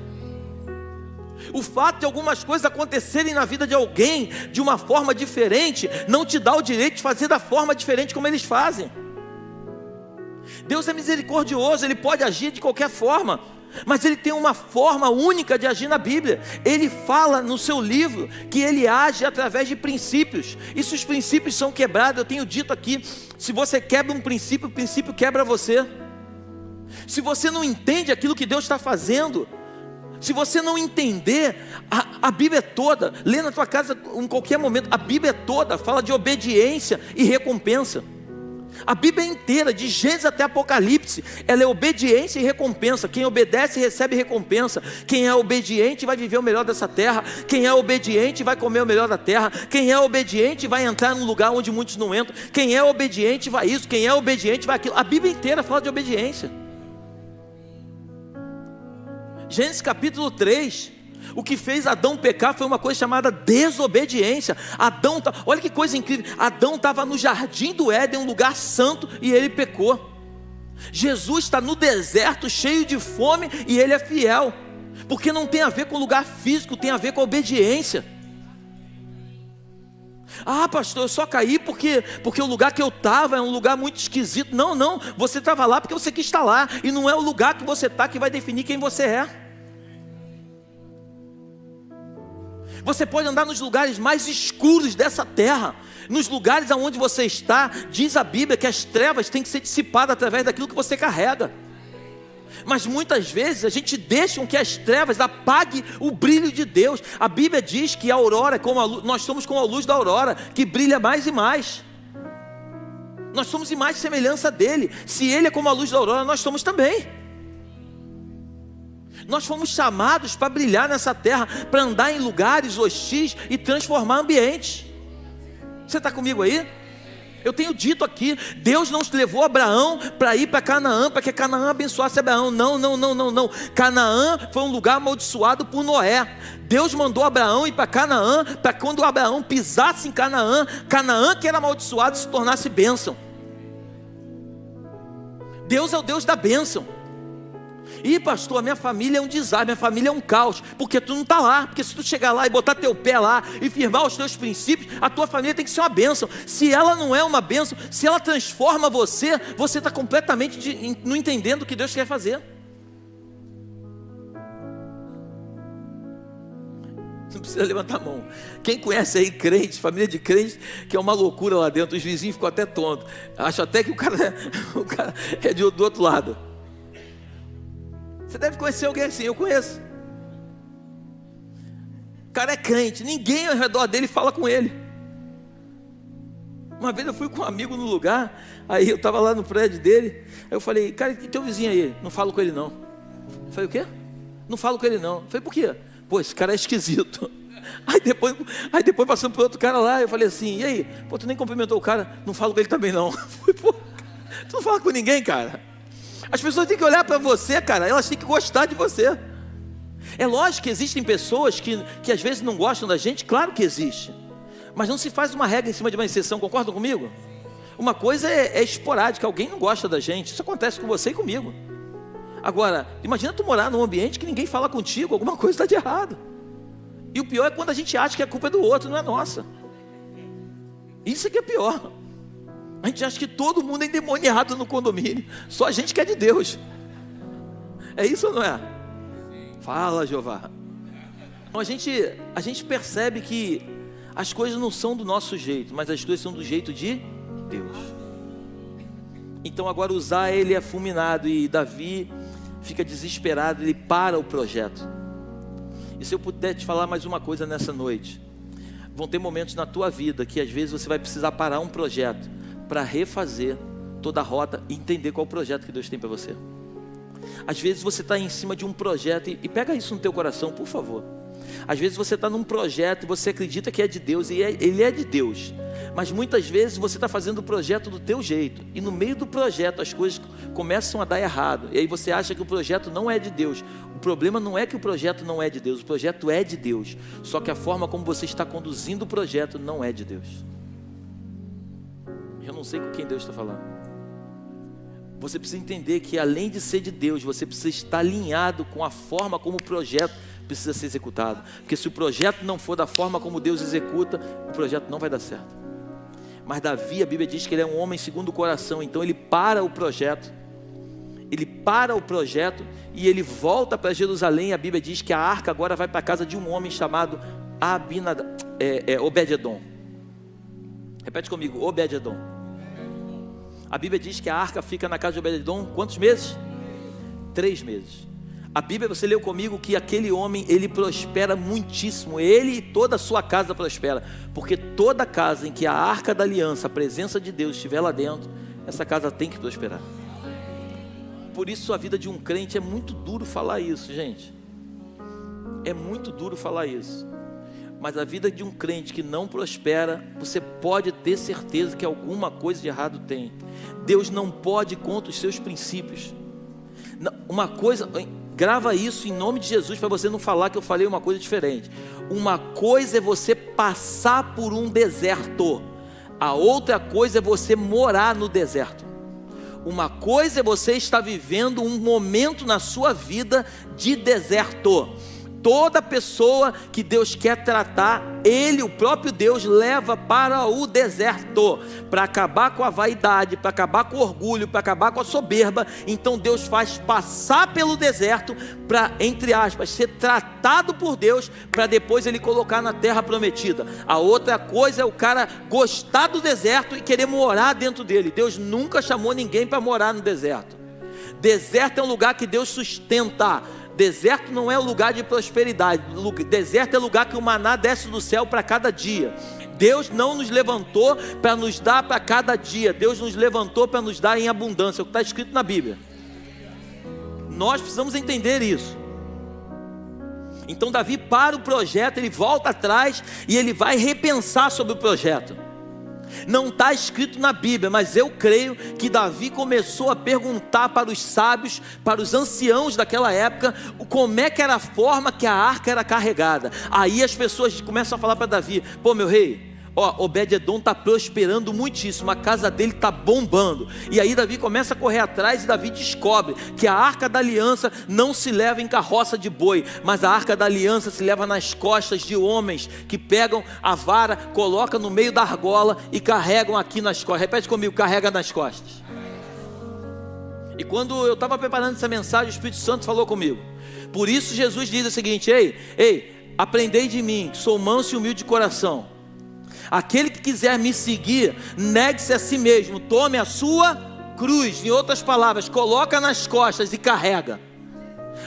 O fato de algumas coisas acontecerem na vida de alguém de uma forma diferente não te dá o direito de fazer da forma diferente como eles fazem. Deus é misericordioso, Ele pode agir de qualquer forma, mas Ele tem uma forma única de agir na Bíblia. Ele fala no seu livro que Ele age através de princípios, e se os princípios são quebrados, eu tenho dito aqui, se você quebra um princípio, o princípio quebra você. Se você não entende aquilo que Deus está fazendo, se você não entender, a Bíblia toda, lê na tua casa em qualquer momento, a Bíblia toda fala de obediência e recompensa. A Bíblia inteira, de Gênesis até Apocalipse, ela é obediência e recompensa. Quem obedece recebe recompensa. Quem é obediente vai viver o melhor dessa terra. Quem é obediente vai comer o melhor da terra. Quem é obediente vai entrar num lugar onde muitos não entram. Quem é obediente vai isso, quem é obediente vai aquilo. A Bíblia inteira fala de obediência. Gênesis capítulo 3, o que fez Adão pecar foi uma coisa chamada desobediência. Olha que coisa incrível, Adão estava no jardim do Éden, um lugar santo, e ele pecou. Jesus está no deserto cheio de fome e ele é fiel, porque não tem a ver com lugar físico, tem a ver com a obediência. Ah, pastor, eu só caí porque o lugar que eu estava é um lugar muito esquisito. Não, você estava lá porque você quis estar lá, e não é o lugar que você está que vai definir quem você é. Você pode andar nos lugares mais escuros dessa terra, nos lugares aonde você está, diz a Bíblia que as trevas têm que ser dissipadas através daquilo que você carrega. Mas muitas vezes a gente deixa que as trevas apaguem o brilho de Deus. A Bíblia diz que a aurora é como a luz, nós somos como a luz da aurora, que brilha mais e mais. Nós somos imagem e semelhança dele. Se ele é como a luz da aurora, nós somos também. Nós fomos chamados para brilhar nessa terra, para andar em lugares hostis e transformar ambientes. Você está comigo aí? Eu tenho dito aqui, Deus não levou Abraão para ir para Canaã, para que Canaã abençoasse Abraão. Não. Canaã foi um lugar amaldiçoado por Noé. Deus mandou Abraão ir para Canaã, para quando Abraão pisasse em Canaã, Canaã que era amaldiçoado se tornasse bênção. Deus é o Deus da bênção. E pastor, a minha família é um desastre, minha família é um caos, porque tu não está lá. Porque se tu chegar lá e botar teu pé lá e firmar os teus princípios, a tua família tem que ser uma bênção. Se ela não é uma bênção, se ela transforma você, você está completamente não entendendo o que Deus quer fazer. Não precisa levantar a mão. Quem conhece aí crente, família de crente, que é uma loucura lá dentro, os vizinhos ficam até tontos, acham até que o cara é do outro lado. Você deve conhecer alguém assim, eu conheço. O cara é crente, ninguém ao redor dele fala com ele. Uma vez eu fui com um amigo no lugar, aí eu estava lá no prédio dele, aí eu falei, cara, e teu vizinho aí? Não falo com ele não. Eu falei, o quê? Não falo com ele não. Eu falei, por quê? Pô, esse cara é esquisito. Aí depois passando por outro cara lá, eu falei assim, e aí? Pô, tu nem cumprimentou o cara? Não falo com ele também não. Eu falei, pô, tu não fala com ninguém, cara. As pessoas têm que olhar para você, cara, elas têm que gostar de você. É lógico que existem pessoas que às vezes não gostam da gente, claro que existe. Mas não se faz uma regra em cima de uma exceção, concordam comigo? Uma coisa é esporádica, alguém não gosta da gente, isso acontece com você e comigo. Agora, imagina tu morar num ambiente que ninguém fala contigo, alguma coisa está de errado. E o pior é quando a gente acha que a culpa é do outro, não é nossa. Isso é que é pior. A gente acha que todo mundo é endemoniado no condomínio, só a gente que é de Deus. É isso ou não é? Fala, Jeová. Então a gente percebe que as coisas não são do nosso jeito, mas as coisas são do jeito de Deus. Então agora Uzá, ele é fulminado e Davi fica desesperado, ele para o projeto. E se eu puder te falar mais uma coisa nessa noite, vão ter momentos na tua vida que às vezes você vai precisar parar um projeto para refazer toda a rota e entender qual é o projeto que Deus tem para você. Às vezes você está em cima de um projeto, e pega isso no teu coração, por favor. Às vezes você está num projeto e você acredita que é de Deus, e ele é de Deus. Mas muitas vezes você está fazendo o projeto do teu jeito, e no meio do projeto as coisas começam a dar errado, e aí você acha que o projeto não é de Deus. O problema não é que o projeto não é de Deus, o projeto é de Deus, só que a forma como você está conduzindo o projeto não é de Deus. Eu não sei com quem Deus está falando. Você precisa entender que além de ser de Deus, você precisa estar alinhado com a forma como o projeto precisa ser executado. Porque se o projeto não for da forma como Deus executa, o projeto não vai dar certo. Mas Davi, a Bíblia diz que ele é um homem segundo o coração. Então ele para o projeto. E ele volta para Jerusalém. A Bíblia diz que a arca agora vai para a casa de um homem chamado Obed-edom. Repete comigo, Obed-edom. A Bíblia diz que a arca fica na casa de Obed-edom quantos meses? 3 meses. A Bíblia, você leu comigo que aquele homem, ele prospera muitíssimo. Ele e toda a sua casa prospera. Porque toda casa em que a arca da aliança, a presença de Deus estiver lá dentro, essa casa tem que prosperar. Por isso a vida de um crente é muito duro falar isso, gente. É muito duro falar isso. Mas a vida de um crente que não prospera, você pode ter certeza que alguma coisa de errado tem. Deus não pode contra os seus princípios. Uma coisa, grava isso em nome de Jesus, para você não falar que eu falei uma coisa diferente. Uma coisa é você passar por um deserto, a outra coisa é você morar no deserto. Uma coisa é você estar vivendo um momento na sua vida de deserto. Toda pessoa que Deus quer tratar, Ele, o próprio Deus, leva para o deserto, para acabar com a vaidade, para acabar com o orgulho, para acabar com a soberba. Então Deus faz passar pelo deserto para, entre aspas, ser tratado por Deus, para depois Ele colocar na terra prometida. A outra coisa é o cara gostar do deserto e querer morar dentro dele. Deus nunca chamou ninguém para morar no deserto. Deserto é um lugar que Deus sustenta. Deserto não é o lugar de prosperidade. Deserto é o lugar que o maná desce do céu para cada dia. Deus não nos levantou para nos dar para cada dia. Deus nos levantou para nos dar em abundância. É o que está escrito na Bíblia. Nós precisamos entender isso. Então Davi para o projeto, ele volta atrás e ele vai repensar sobre o projeto. Não está escrito na Bíblia, mas eu creio que Davi começou a perguntar para os sábios, para os anciãos daquela época, como é que era a forma que a arca era carregada. Aí as pessoas começam a falar para Davi: pô, meu rei, Obed-edom está prosperando muitíssimo, a casa dele está bombando. E aí Davi começa a correr atrás e Davi descobre que a arca da aliança não se leva em carroça de boi, mas a arca da aliança se leva nas costas de homens que pegam a vara, colocam no meio da argola e carregam aqui nas costas. Repete comigo, carrega nas costas. E quando eu estava preparando essa mensagem, o Espírito Santo falou comigo. Por isso Jesus diz o seguinte: ei, aprendei de mim, que sou manso e humilde de coração. Aquele que quiser me seguir, negue-se a si mesmo, tome a sua cruz. Em outras palavras, coloca nas costas e carrega.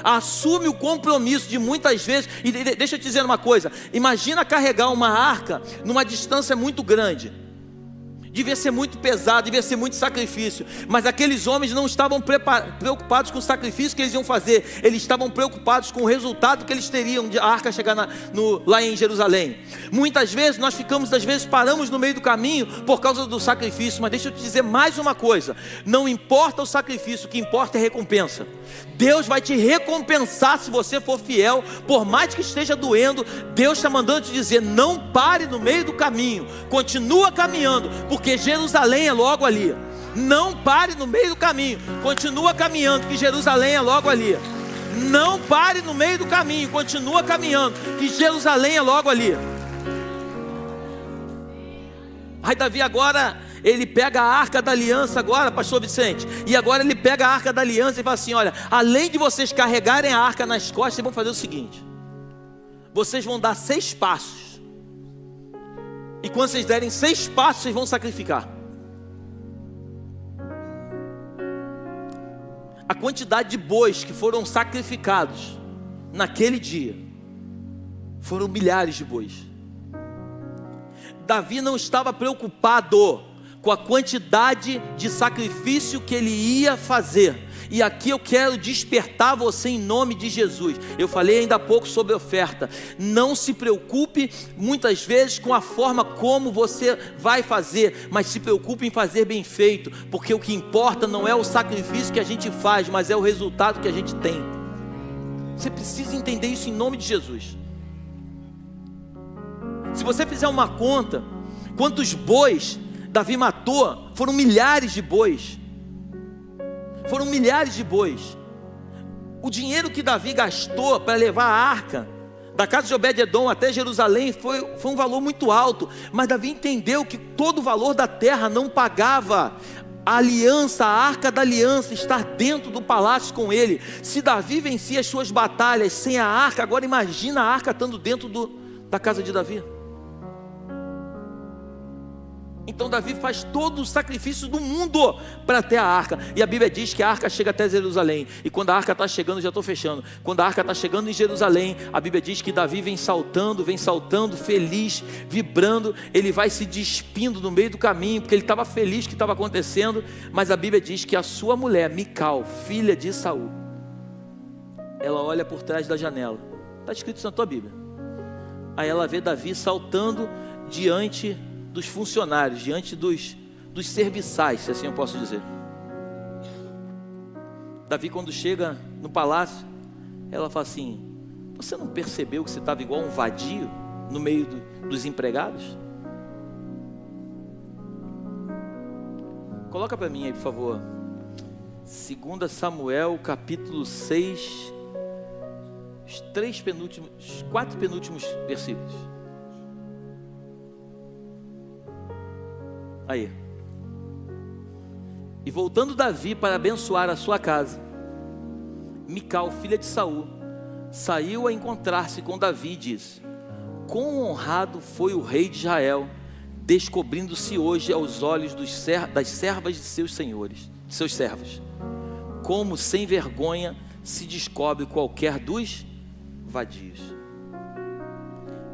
Assume o compromisso de muitas vezes. E deixa eu te dizer uma coisa: imagina carregar uma arca numa distância muito grande. Devia ser muito pesado, devia ser muito sacrifício. Mas aqueles homens não estavam preocupados com o sacrifício que eles iam fazer. Eles estavam preocupados com o resultado que eles teriam de a arca chegar lá em Jerusalém. Muitas vezes nós paramos no meio do caminho por causa do sacrifício. Mas deixa eu te dizer mais uma coisa: não importa o sacrifício, o que importa é a recompensa. Deus vai te recompensar se você for fiel. Por mais que esteja doendo, Deus está mandando te dizer: não pare no meio do caminho, continua caminhando, porque Jerusalém é logo ali. Não pare no meio do caminho, continua caminhando, que Jerusalém é logo ali. Não pare no meio do caminho, continua caminhando, que Jerusalém é logo ali. Aí Davi agora, ele pega a arca da aliança agora, pastor Vicente, e agora ele pega a arca da aliança e fala assim: olha, além de vocês carregarem a arca nas costas, vocês vão fazer o seguinte: vocês vão dar 6 passos, e quando vocês derem 6 passos, vocês vão sacrificar. A quantidade de bois que foram sacrificados naquele dia foram milhares de bois. Davi não estava preocupado com a quantidade de sacrifício que ele ia fazer. E aqui eu quero despertar você em nome de Jesus. Eu falei ainda há pouco sobre oferta. Não se preocupe muitas vezes com a forma como você vai fazer, mas se preocupe em fazer bem feito, porque o que importa não é o sacrifício que a gente faz, mas é o resultado que a gente tem. Você precisa entender isso em nome de Jesus. Se você fizer uma conta, quantos bois Davi matou, foram milhares de bois. Foram milhares de bois. O dinheiro que Davi gastou para levar a arca da casa de Obed-edom até Jerusalém foi um valor muito alto, mas Davi entendeu que todo o valor da terra não pagava a aliança, a arca da aliança, estar dentro do palácio com ele. Se Davi vencia as suas batalhas sem a arca, agora imagina a arca estando dentro da casa de Davi. Então Davi faz todo o sacrifício do mundo para ter a arca. E a Bíblia diz que a arca chega até Jerusalém. E quando a arca está chegando, já estou fechando. Quando a arca está chegando em Jerusalém, a Bíblia diz que Davi vem saltando, feliz, vibrando. Ele vai se despindo no meio do caminho, porque ele estava feliz que estava acontecendo. Mas a Bíblia diz que a sua mulher, Mical, filha de Saul, ela olha por trás da janela. Está escrito isso na tua Bíblia. Aí ela vê Davi saltando diante dos funcionários, diante dos serviçais, se assim eu posso dizer. Davi, quando chega no palácio, ela fala assim: você não percebeu que você estava igual um vadio no meio dos empregados? Coloca para mim aí, por favor, 2 Samuel capítulo 6, os 4 penúltimos versículos. Aí. E voltando Davi para abençoar a sua casa, Mical, filha de Saul, saiu a encontrar-se com Davi e disse: quão honrado foi o rei de Israel, descobrindo-se hoje aos olhos das servas de seus senhores, de seus servos, como sem vergonha se descobre qualquer dos vadios.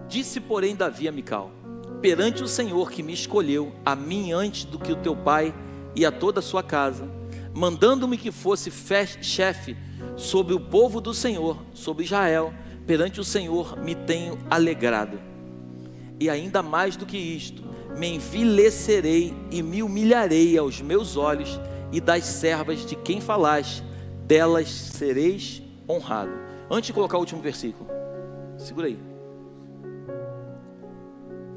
Disse, porém, Davi a Mical: perante o Senhor que me escolheu, a mim antes do que o teu pai e a toda a sua casa, mandando-me que fosse chefe sobre o povo do Senhor, sobre Israel, perante o Senhor me tenho alegrado. E ainda mais do que isto, me envilecerei e me humilharei aos meus olhos, e das servas de quem falaste, delas sereis honrado. Antes de colocar o último versículo, segura aí.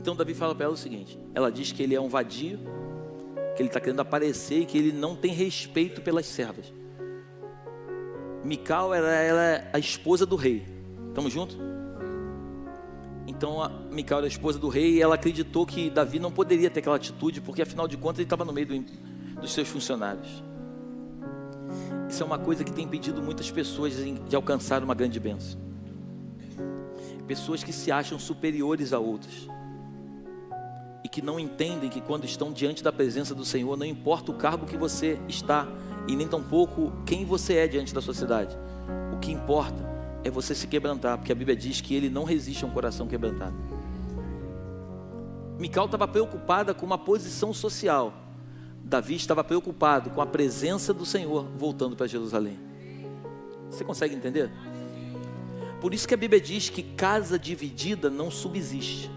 Então Davi fala para ela o seguinte: ela diz que ele é um vadio, que ele está querendo aparecer e que ele não tem respeito pelas servas. Mical era a esposa do rei. Estamos juntos? Então a Mical era a esposa do rei e ela acreditou que Davi não poderia ter aquela atitude, porque afinal de contas ele estava no meio dos seus funcionários. Isso é uma coisa que tem impedido muitas pessoas de alcançar uma grande bênção. Pessoas que se acham superiores a outras e que não entendem que quando estão diante da presença do Senhor, não importa o cargo que você está e nem tampouco quem você é diante da sociedade. O que importa é você se quebrantar, porque a Bíblia diz que ele não resiste a um coração quebrantado. Mical estava preocupada com uma posição social. Davi estava preocupado com a presença do Senhor voltando para Jerusalém. Você consegue entender? Por isso que a Bíblia diz que casa dividida não subsiste.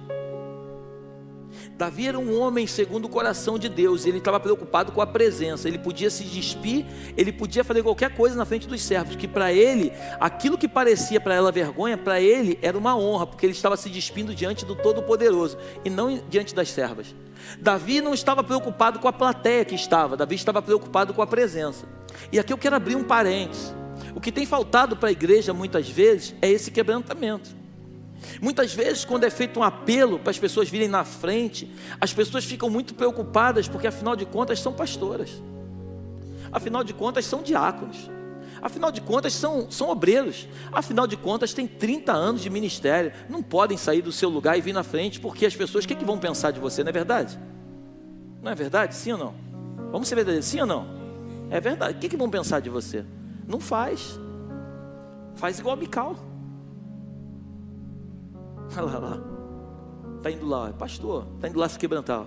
Davi era um homem segundo o coração de Deus, e ele estava preocupado com a presença. Ele podia se despir, ele podia fazer qualquer coisa na frente dos servos, que para ele, aquilo que parecia para ela vergonha, para ele era uma honra, porque ele estava se despindo diante do Todo-Poderoso, e não diante das servas. Davi não estava preocupado com a plateia que estava, Davi estava preocupado com a presença. E aqui eu quero abrir um parênteses. O que tem faltado para a igreja muitas vezes é esse quebrantamento. Muitas vezes, quando é feito um apelo para as pessoas virem na frente, as pessoas ficam muito preocupadas, porque afinal de contas são pastoras, afinal de contas são diáconos, afinal de contas são obreiros, afinal de contas têm 30 anos de ministério, não podem sair do seu lugar e vir na frente, porque as pessoas, o que vão pensar de você, não é verdade? Não é verdade? Sim ou não? Vamos ser verdadeiros, sim ou não? É verdade. O que vão pensar de você? Não faz igual a Mical. Olha lá, está indo lá, pastor, está indo lá se quebrantar.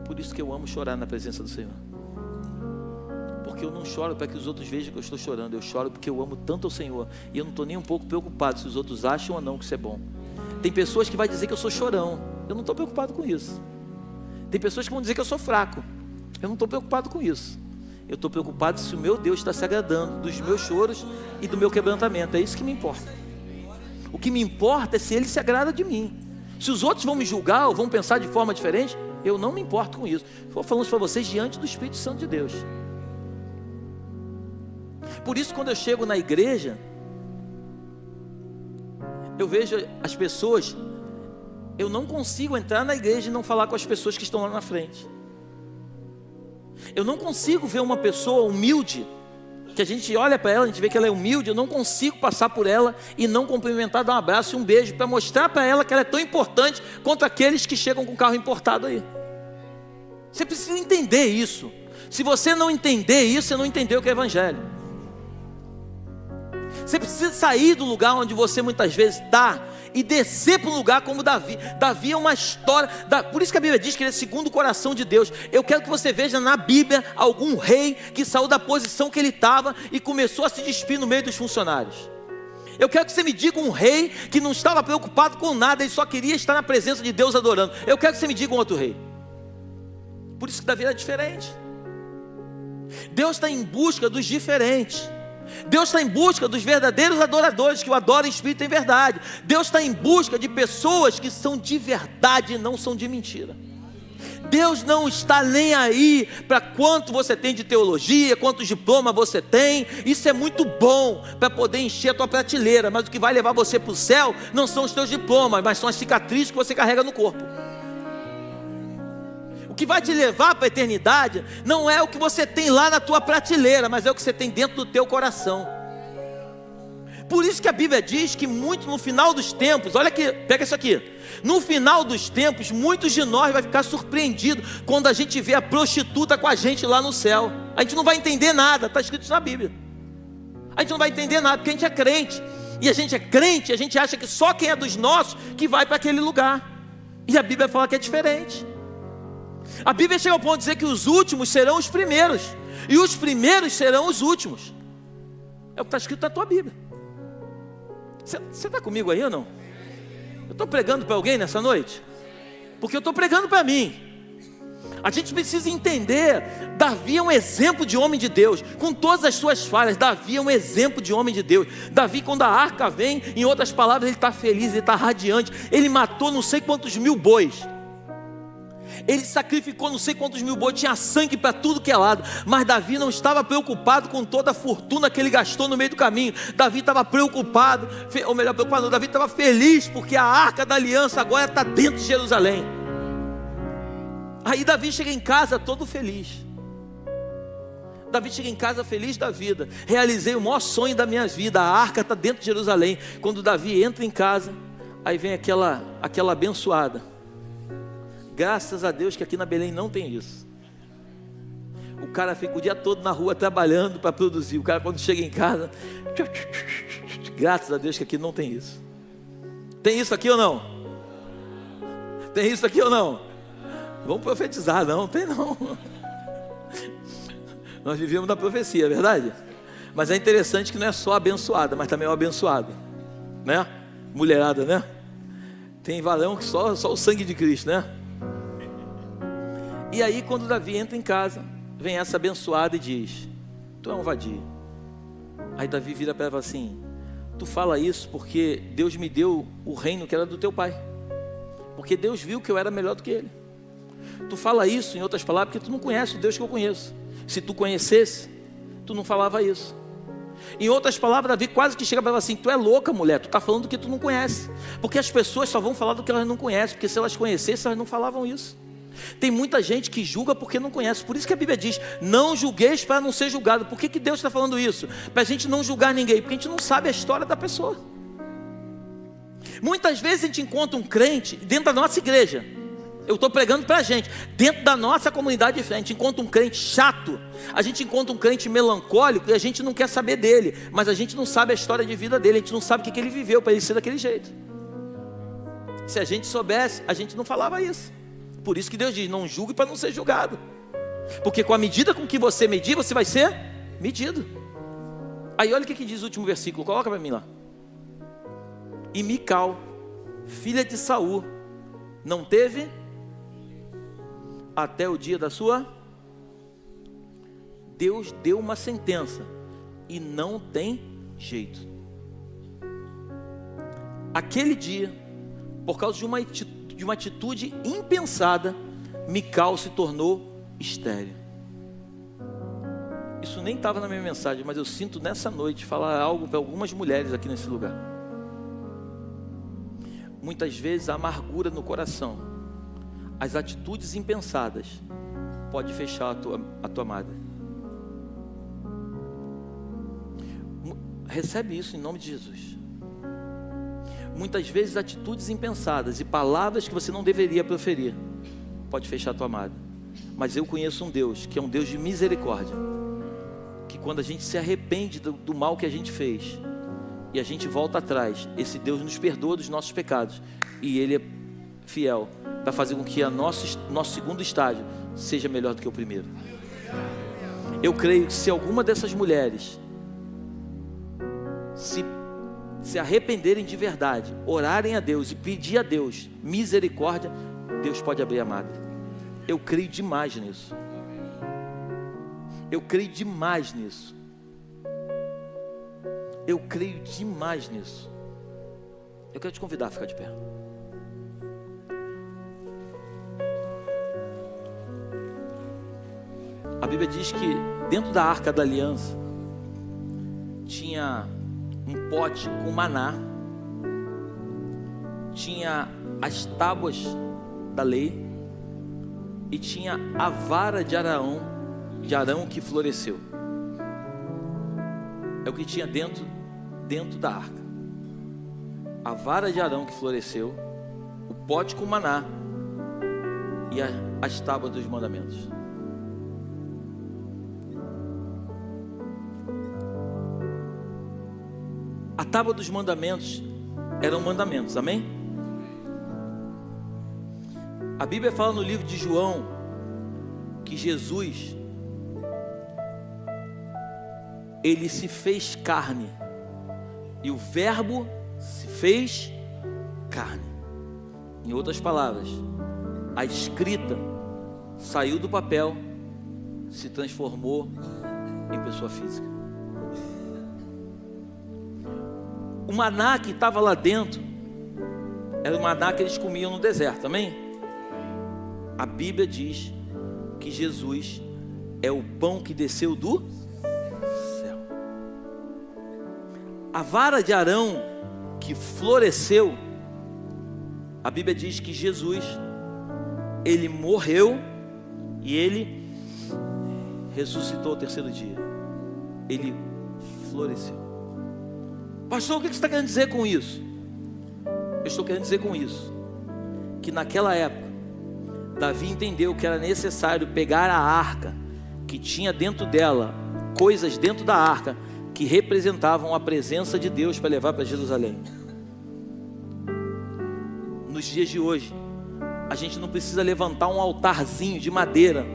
Por isso que eu amo chorar na presença do Senhor, porque eu não choro para que os outros vejam que eu estou chorando, eu choro porque eu amo tanto o Senhor, e eu não estou nem um pouco preocupado se os outros acham ou não que isso é bom. Tem pessoas que vão dizer que eu sou chorão, eu não estou preocupado com isso. Tem pessoas que vão dizer que eu sou fraco, eu não estou preocupado com isso. Eu estou preocupado se o meu Deus está se agradando dos meus choros e do meu quebrantamento, é isso que me importa. O que me importa é se Ele se agrada de mim. Se os outros vão me julgar ou vão pensar de forma diferente, eu não me importo com isso. Estou falando isso para vocês diante do Espírito Santo de Deus. Por isso, quando eu chego na igreja, eu vejo as pessoas, eu não consigo entrar na igreja e não falar com as pessoas que estão lá na frente. Eu não consigo ver uma pessoa humilde, que a gente olha para ela, a gente vê que ela é humilde, eu não consigo passar por ela e não cumprimentar, dar um abraço e um beijo, para mostrar para ela que ela é tão importante quanto aqueles que chegam com carro importado aí. Você precisa entender isso. Se você não entender isso, você não entendeu o que é evangelho. Você precisa sair do lugar onde você muitas vezes está e descer para um lugar como Davi. Davi é uma história, por isso que a Bíblia diz que ele é segundo o coração de Deus. Eu quero que você veja na Bíblia algum rei que saiu da posição que ele estava e começou a se despir no meio dos funcionários. Eu quero que você me diga um rei que não estava preocupado com nada, ele só queria estar na presença de Deus adorando. Eu quero que você me diga um outro rei. Por isso que Davi era diferente. Deus está em busca dos diferentes. Deus está em busca dos verdadeiros adoradores, que o adoram em espírito e em verdade. Deus está em busca de pessoas que são de verdade e não são de mentira. Deus não está nem aí para quanto você tem de teologia, quantos diplomas você tem. Isso é muito bom para poder encher a tua prateleira, mas o que vai levar você para o céu não são os teus diplomas, mas são as cicatrizes que você carrega no corpo. O que vai te levar para a eternidade não é o que você tem lá na tua prateleira, mas é o que você tem dentro do teu coração. Por isso que a Bíblia diz que muito no final dos tempos, olha aqui, pega isso aqui. No final dos tempos, muitos de nós vai ficar surpreendidos quando a gente vê a prostituta com a gente lá no céu. A gente não vai entender nada, está escrito isso na Bíblia. A gente não vai entender nada, porque a gente é crente. E a gente é crente, a gente acha que só quem é dos nossos que vai para aquele lugar. E a Bíblia fala que é diferente. A Bíblia chega ao ponto de dizer que os últimos serão os primeiros, e os primeiros serão os últimos. É o que está escrito na tua Bíblia. Você está comigo aí ou não? Eu estou pregando para alguém nessa noite? Porque eu estou pregando para mim. A gente precisa entender, Davi é um exemplo de homem de Deus, com todas as suas falhas. Davi é um exemplo de homem de Deus. Davi, quando a arca vem, em outras palavras, ele está feliz, ele está radiante. Ele matou não sei quantos mil bois, ele sacrificou não sei quantos mil bois, tinha sangue para tudo que é lado. Mas Davi não estava preocupado com toda a fortuna que ele gastou no meio do caminho. Davi estava preocupado, ou melhor, preocupado não, Davi estava feliz, porque a arca da aliança agora está dentro de Jerusalém. Aí Davi chega em casa todo feliz. Davi chega em casa feliz da vida. Realizei o maior sonho da minha vida, a arca está dentro de Jerusalém. Quando Davi entra em casa, aí vem aquela abençoada. Graças a Deus que aqui na Belém não tem isso. O cara fica o dia todo na rua trabalhando para produzir. O cara, quando chega em casa, graças a Deus que aqui não tem isso. Tem isso aqui ou não? Tem isso aqui ou não? Vamos profetizar, não tem não. Nós vivemos da profecia, é verdade? Mas é interessante que não é só abençoada, mas também é o abençoado, né? Mulherada, né? Tem varão que só o sangue de Cristo, né? E aí quando Davi entra em casa, vem essa abençoada e diz: tu é um vadio. Aí Davi vira para ela assim: tu fala isso porque Deus me deu o reino que era do teu pai, porque Deus viu que eu era melhor do que ele. Tu fala isso, em outras palavras, porque tu não conhece o Deus que eu conheço. Se tu conhecesse, tu não falava isso. Em outras palavras, Davi quase que chega para ela assim: tu é louca, mulher, tu está falando do que tu não conhece. Porque as pessoas só vão falar do que elas não conhecem, porque se elas conhecessem, elas não falavam isso. Tem muita gente que julga porque não conhece. Por isso que a Bíblia diz: não julgueis para não ser julgado. Por que Deus está falando isso? Para a gente não julgar ninguém, porque a gente não sabe a história da pessoa. Muitas vezes a gente encontra um crente dentro da nossa igreja. Eu estou pregando para a gente, dentro da nossa comunidade de fé, a gente encontra um crente chato, a gente encontra um crente melancólico e a gente não quer saber dele, mas a gente não sabe a história de vida dele, a gente não sabe o que ele viveu para ele ser daquele jeito. Se a gente soubesse, a gente não falava isso. Por isso que Deus diz: não julgue para não ser julgado, porque com a medida com que você medir, você vai ser medido. Aí olha o que diz o último versículo, coloca para mim lá. E Mical, filha de Saul, não teve até o dia da sua... Deus deu uma sentença e não tem jeito. Aquele dia, por causa de uma atitude impensada, Mical se tornou estéril. Isso nem estava na minha mensagem, mas eu sinto nessa noite falar algo para algumas mulheres aqui nesse lugar. Muitas vezes a amargura no coração, as atitudes impensadas, pode fechar a tua amada. Recebe isso em nome de Jesus. Muitas vezes atitudes impensadas e palavras que você não deveria proferir, pode fechar a tua amada. Mas eu conheço um Deus que é um Deus de misericórdia, que quando a gente se arrepende do mal que a gente fez e a gente volta atrás, esse Deus nos perdoa dos nossos pecados, e Ele é fiel para fazer com que nosso segundo estágio seja melhor do que o primeiro. Eu creio que se alguma dessas mulheres se arrependerem de verdade, orarem a Deus e pedir a Deus misericórdia, Deus pode abrir a amada. Eu creio demais nisso. Eu creio demais nisso. Eu creio demais nisso. Eu quero te convidar a ficar de pé. A Bíblia diz que dentro da Arca da Aliança tinha um pote com maná, tinha as tábuas da lei e tinha a vara de Arão que floresceu. É o que tinha dentro da arca. A vara de Arão que floresceu, o pote com maná e as tábuas dos mandamentos. A tábua dos mandamentos eram mandamentos, amém? A Bíblia fala no livro de João que Jesus, Ele se fez carne, e o Verbo se fez carne. Em outras palavras, a escrita saiu do papel, se transformou em pessoa física. O maná que estava lá dentro era o maná que eles comiam no deserto, amém? A Bíblia diz que Jesus é o pão que desceu do céu. A vara de Arão que floresceu, a Bíblia diz que Jesus, Ele morreu e Ele ressuscitou ao terceiro dia. Ele floresceu. Pastor, o que você está querendo dizer com isso? Eu estou querendo dizer com isso que naquela época Davi entendeu que era necessário pegar a arca, que tinha dentro dela coisas dentro da arca que representavam a presença de Deus para levar para Jerusalém. Nos dias de hoje, a gente não precisa levantar um altarzinho de madeira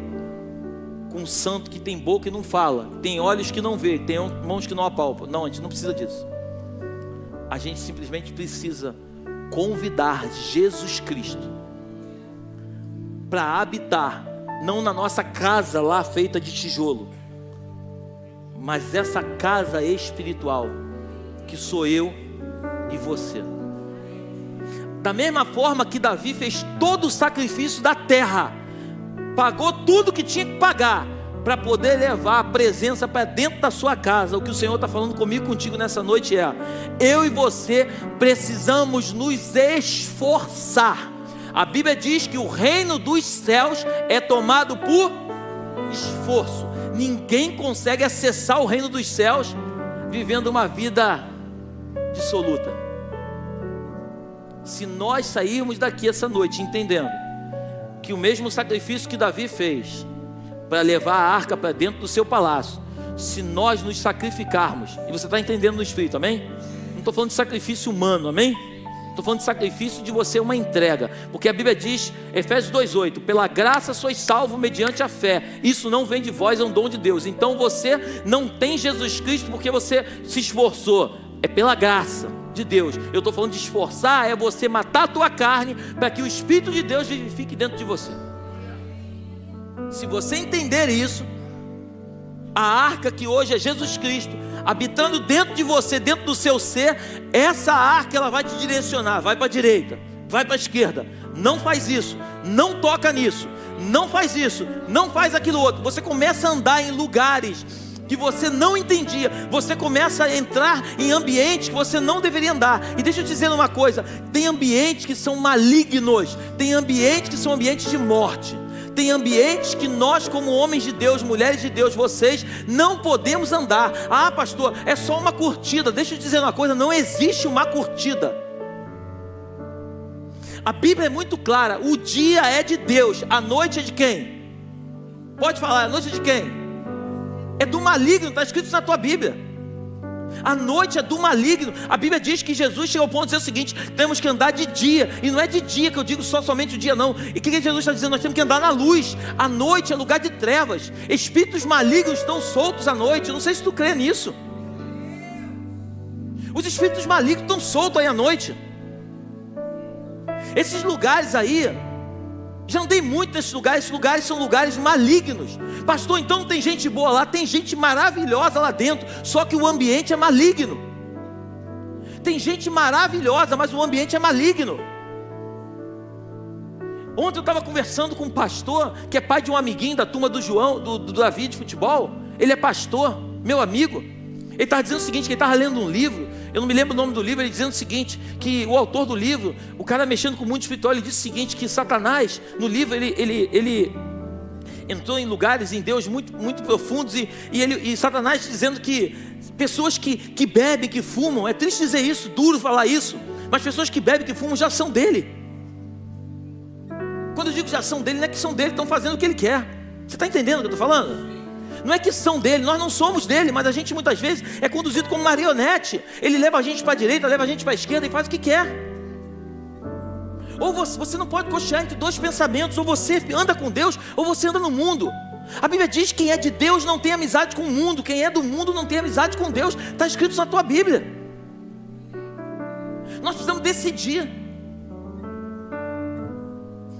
com um santo que tem boca e não fala, tem olhos que não vê, tem mãos que não apalpam. Não, a gente não precisa disso. A gente simplesmente precisa convidar Jesus Cristo para habitar, não na nossa casa lá feita de tijolo, mas essa casa espiritual que sou eu e você. Da mesma forma que Davi fez todo o sacrifício da terra, pagou tudo que tinha que pagar para poder levar a presença para dentro da sua casa. O que o Senhor está falando comigo, contigo nessa noite é: eu e você precisamos nos esforçar. A Bíblia diz que o reino dos céus é tomado por esforço. Ninguém consegue acessar o reino dos céus vivendo uma vida dissoluta. Se nós sairmos daqui essa noite entendendo que o mesmo sacrifício que Davi fez para levar a arca para dentro do seu palácio, se nós nos sacrificarmos, e você está entendendo no Espírito, amém? Não estou falando de sacrifício humano, amém? Estou falando de sacrifício de você, uma entrega, porque a Bíblia diz, Efésios 2,8: pela graça sois salvos mediante a fé, isso não vem de vós, é um dom de Deus. Então você não tem Jesus Cristo porque você se esforçou, é pela graça de Deus. Eu estou falando de esforçar, é você matar a tua carne para que o Espírito de Deus vivifique dentro de você. Se você entender isso, a arca que hoje é Jesus Cristo habitando dentro de você, dentro do seu ser, essa arca ela vai te direcionar, vai para a direita, vai para a esquerda, não faz isso, não toca nisso, não faz isso, não faz aquilo outro. Você começa a andar em lugares que você não entendia, você começa a entrar em ambientes que você não deveria andar. E deixa eu te dizer uma coisa: tem ambientes que são malignos, tem ambientes que são ambientes de morte, tem ambientes que nós, como homens de Deus, mulheres de Deus, vocês não podemos andar. Ah, pastor, é só uma curtida. Deixa eu te dizer uma coisa: não existe uma curtida. A Bíblia é muito clara: o dia é de Deus, a noite é de quem? Pode falar, a noite é de quem? É do maligno, está escrito isso na tua Bíblia. A noite é do maligno. A Bíblia diz que Jesus chegou ao ponto de dizer o seguinte: temos que andar de dia. E não é de dia que eu digo somente o dia, não. E o que Jesus está dizendo? Nós temos que andar na luz. A noite é lugar de trevas. Espíritos malignos estão soltos à noite. Eu não sei se tu crê nisso. Os espíritos malignos estão soltos aí à noite. Esses lugares aí, já andei muito nesses lugares. Esses lugares são lugares malignos. Pastor, então não tem gente boa lá? Tem gente maravilhosa lá dentro, só que o ambiente é maligno. Tem gente maravilhosa, mas o ambiente é maligno. Ontem eu estava conversando com um pastor, que é pai de um amiguinho da turma do João, do Davi de futebol. Ele é pastor, meu amigo. Ele estava dizendo o seguinte, que ele estava lendo um livro, eu não me lembro o nome do livro, ele dizendo o seguinte, que o autor do livro, o cara mexendo com o mundo espiritual, ele disse o seguinte, que Satanás, no livro, ele entrou em lugares em Deus muito, muito profundos, e Satanás dizendo que pessoas que bebem, que fumam, é triste dizer isso, duro falar isso, mas pessoas que bebem, que fumam, já são dele. Quando eu digo já são dele, não é que são dele, estão fazendo o que ele quer. Você está entendendo o que eu estou falando? Não é que são dele, nós não somos dele, mas a gente muitas vezes é conduzido como marionete. Ele leva a gente para a direita, leva a gente para a esquerda e faz o que quer. Ou você não pode cochear entre dois pensamentos: ou você anda com Deus, ou você anda no mundo. A Bíblia diz que quem é de Deus não tem amizade com o mundo, quem é do mundo não tem amizade com Deus. Está escrito na tua Bíblia. Nós precisamos decidir.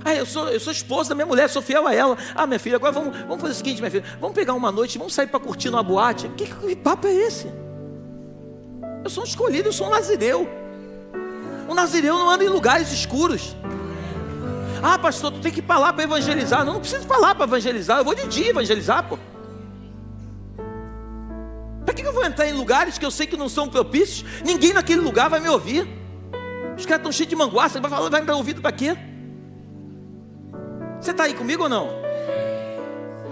Ah, eu sou esposa da minha mulher, sou fiel a ela. Ah, minha filha, agora vamos fazer o seguinte, minha filha, vamos pegar uma noite, vamos sair para curtir numa boate. Que papo é esse? Eu sou um escolhido, eu sou um nazireu. O nazireu não anda em lugares escuros. Ah, pastor, tu tem que ir para lá para evangelizar. Não preciso ir para lá para evangelizar, eu vou de dia evangelizar, pô. Para que eu vou entrar em lugares que eu sei que não são propícios? Ninguém naquele lugar vai me ouvir. Os caras estão cheios de manguaça, vai me dar ouvido para quê? Você está aí comigo ou não?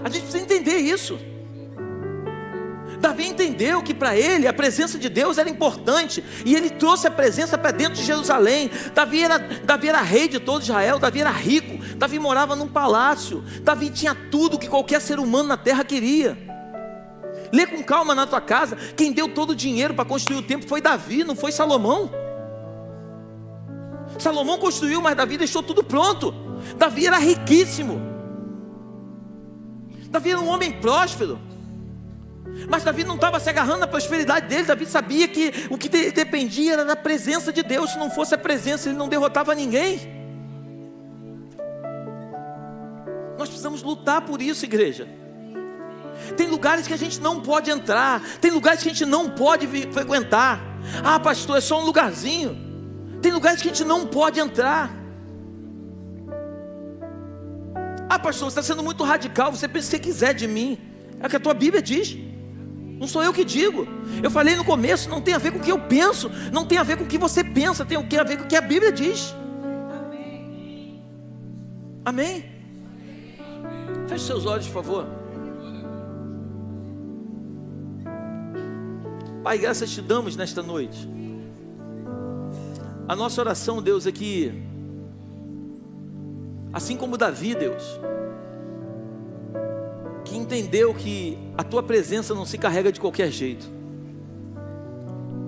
A gente precisa entender isso. Davi entendeu que para ele a presença de Deus era importante, e ele trouxe a presença para dentro de Jerusalém. Davi era rei de todo Israel, Davi era rico, Davi morava num palácio, Davi tinha tudo que qualquer ser humano na terra queria. Lê com calma na tua casa, quem deu todo o dinheiro para construir o templo foi Davi, não foi Salomão. Salomão construiu, mas Davi deixou tudo pronto. Davi era riquíssimo, Davi era um homem próspero, mas Davi não estava se agarrando na prosperidade dele. Davi sabia que o que dependia era da presença de Deus. Se não fosse a presença, ele não derrotava ninguém. Nós precisamos lutar por isso, igreja. Tem lugares que a gente não pode entrar, tem lugares que a gente não pode frequentar. Ah, pastor, é só um lugarzinho. Tem lugares que a gente não pode entrar. Ah, pastor, você está sendo muito radical, você pensa o que você quiser de mim. É o que a tua Bíblia diz, não sou eu que digo. Eu falei no começo, não tem a ver com o que eu penso, não tem a ver com o que você pensa, tem a ver com o que a Bíblia diz. Amém? Feche seus olhos, por favor. Pai, graças te damos nesta noite. A nossa oração, Deus, é que, assim como Davi, Deus, que entendeu que a tua presença não se carrega de qualquer jeito,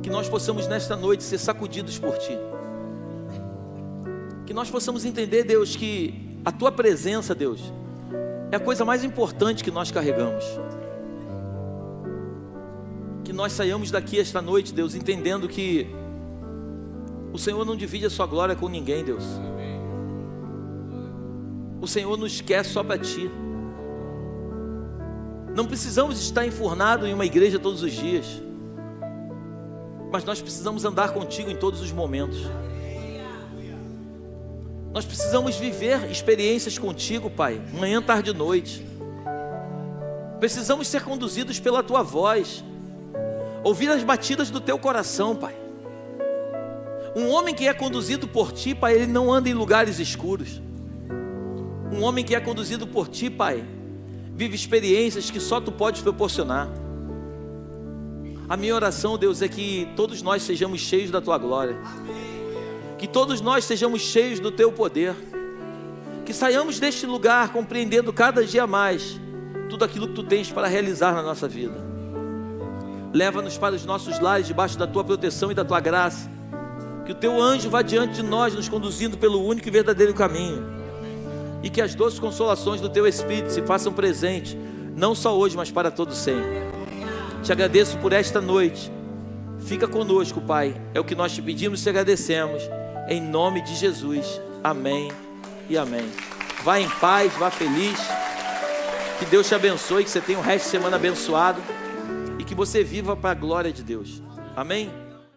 que nós possamos nesta noite ser sacudidos por ti, que nós possamos entender, Deus, que a tua presença, Deus, é a coisa mais importante que nós carregamos. Que nós saiamos daqui esta noite, Deus, entendendo que o Senhor não divide a sua glória com ninguém, Deus. O Senhor nos quer só para ti. Não precisamos estar enfurnados em uma igreja todos os dias, mas nós precisamos andar contigo em todos os momentos. Nós precisamos viver experiências contigo, Pai, manhã, tarde e noite. Precisamos ser conduzidos pela tua voz, ouvir as batidas do teu coração, Pai. Um homem que é conduzido por ti, Pai, ele não anda em lugares escuros. Um homem que é conduzido por ti, Pai, vive experiências que só tu podes proporcionar. A minha oração, Deus, é que todos nós sejamos cheios da tua glória, que todos nós sejamos cheios do teu poder, que saiamos deste lugar compreendendo cada dia mais tudo aquilo que tu tens para realizar na nossa vida. Leva-nos para os nossos lares debaixo da tua proteção e da tua graça, que o teu anjo vá diante de nós, nos conduzindo pelo único e verdadeiro caminho, e que as doces consolações do teu Espírito se façam presentes, não só hoje, mas para todo sempre. Te agradeço por esta noite. Fica conosco, Pai, é o que nós te pedimos e te agradecemos, em nome de Jesus, amém e amém. Vá em paz, vá feliz, que Deus te abençoe, que você tenha um resto de semana abençoado, e que você viva para a glória de Deus, amém?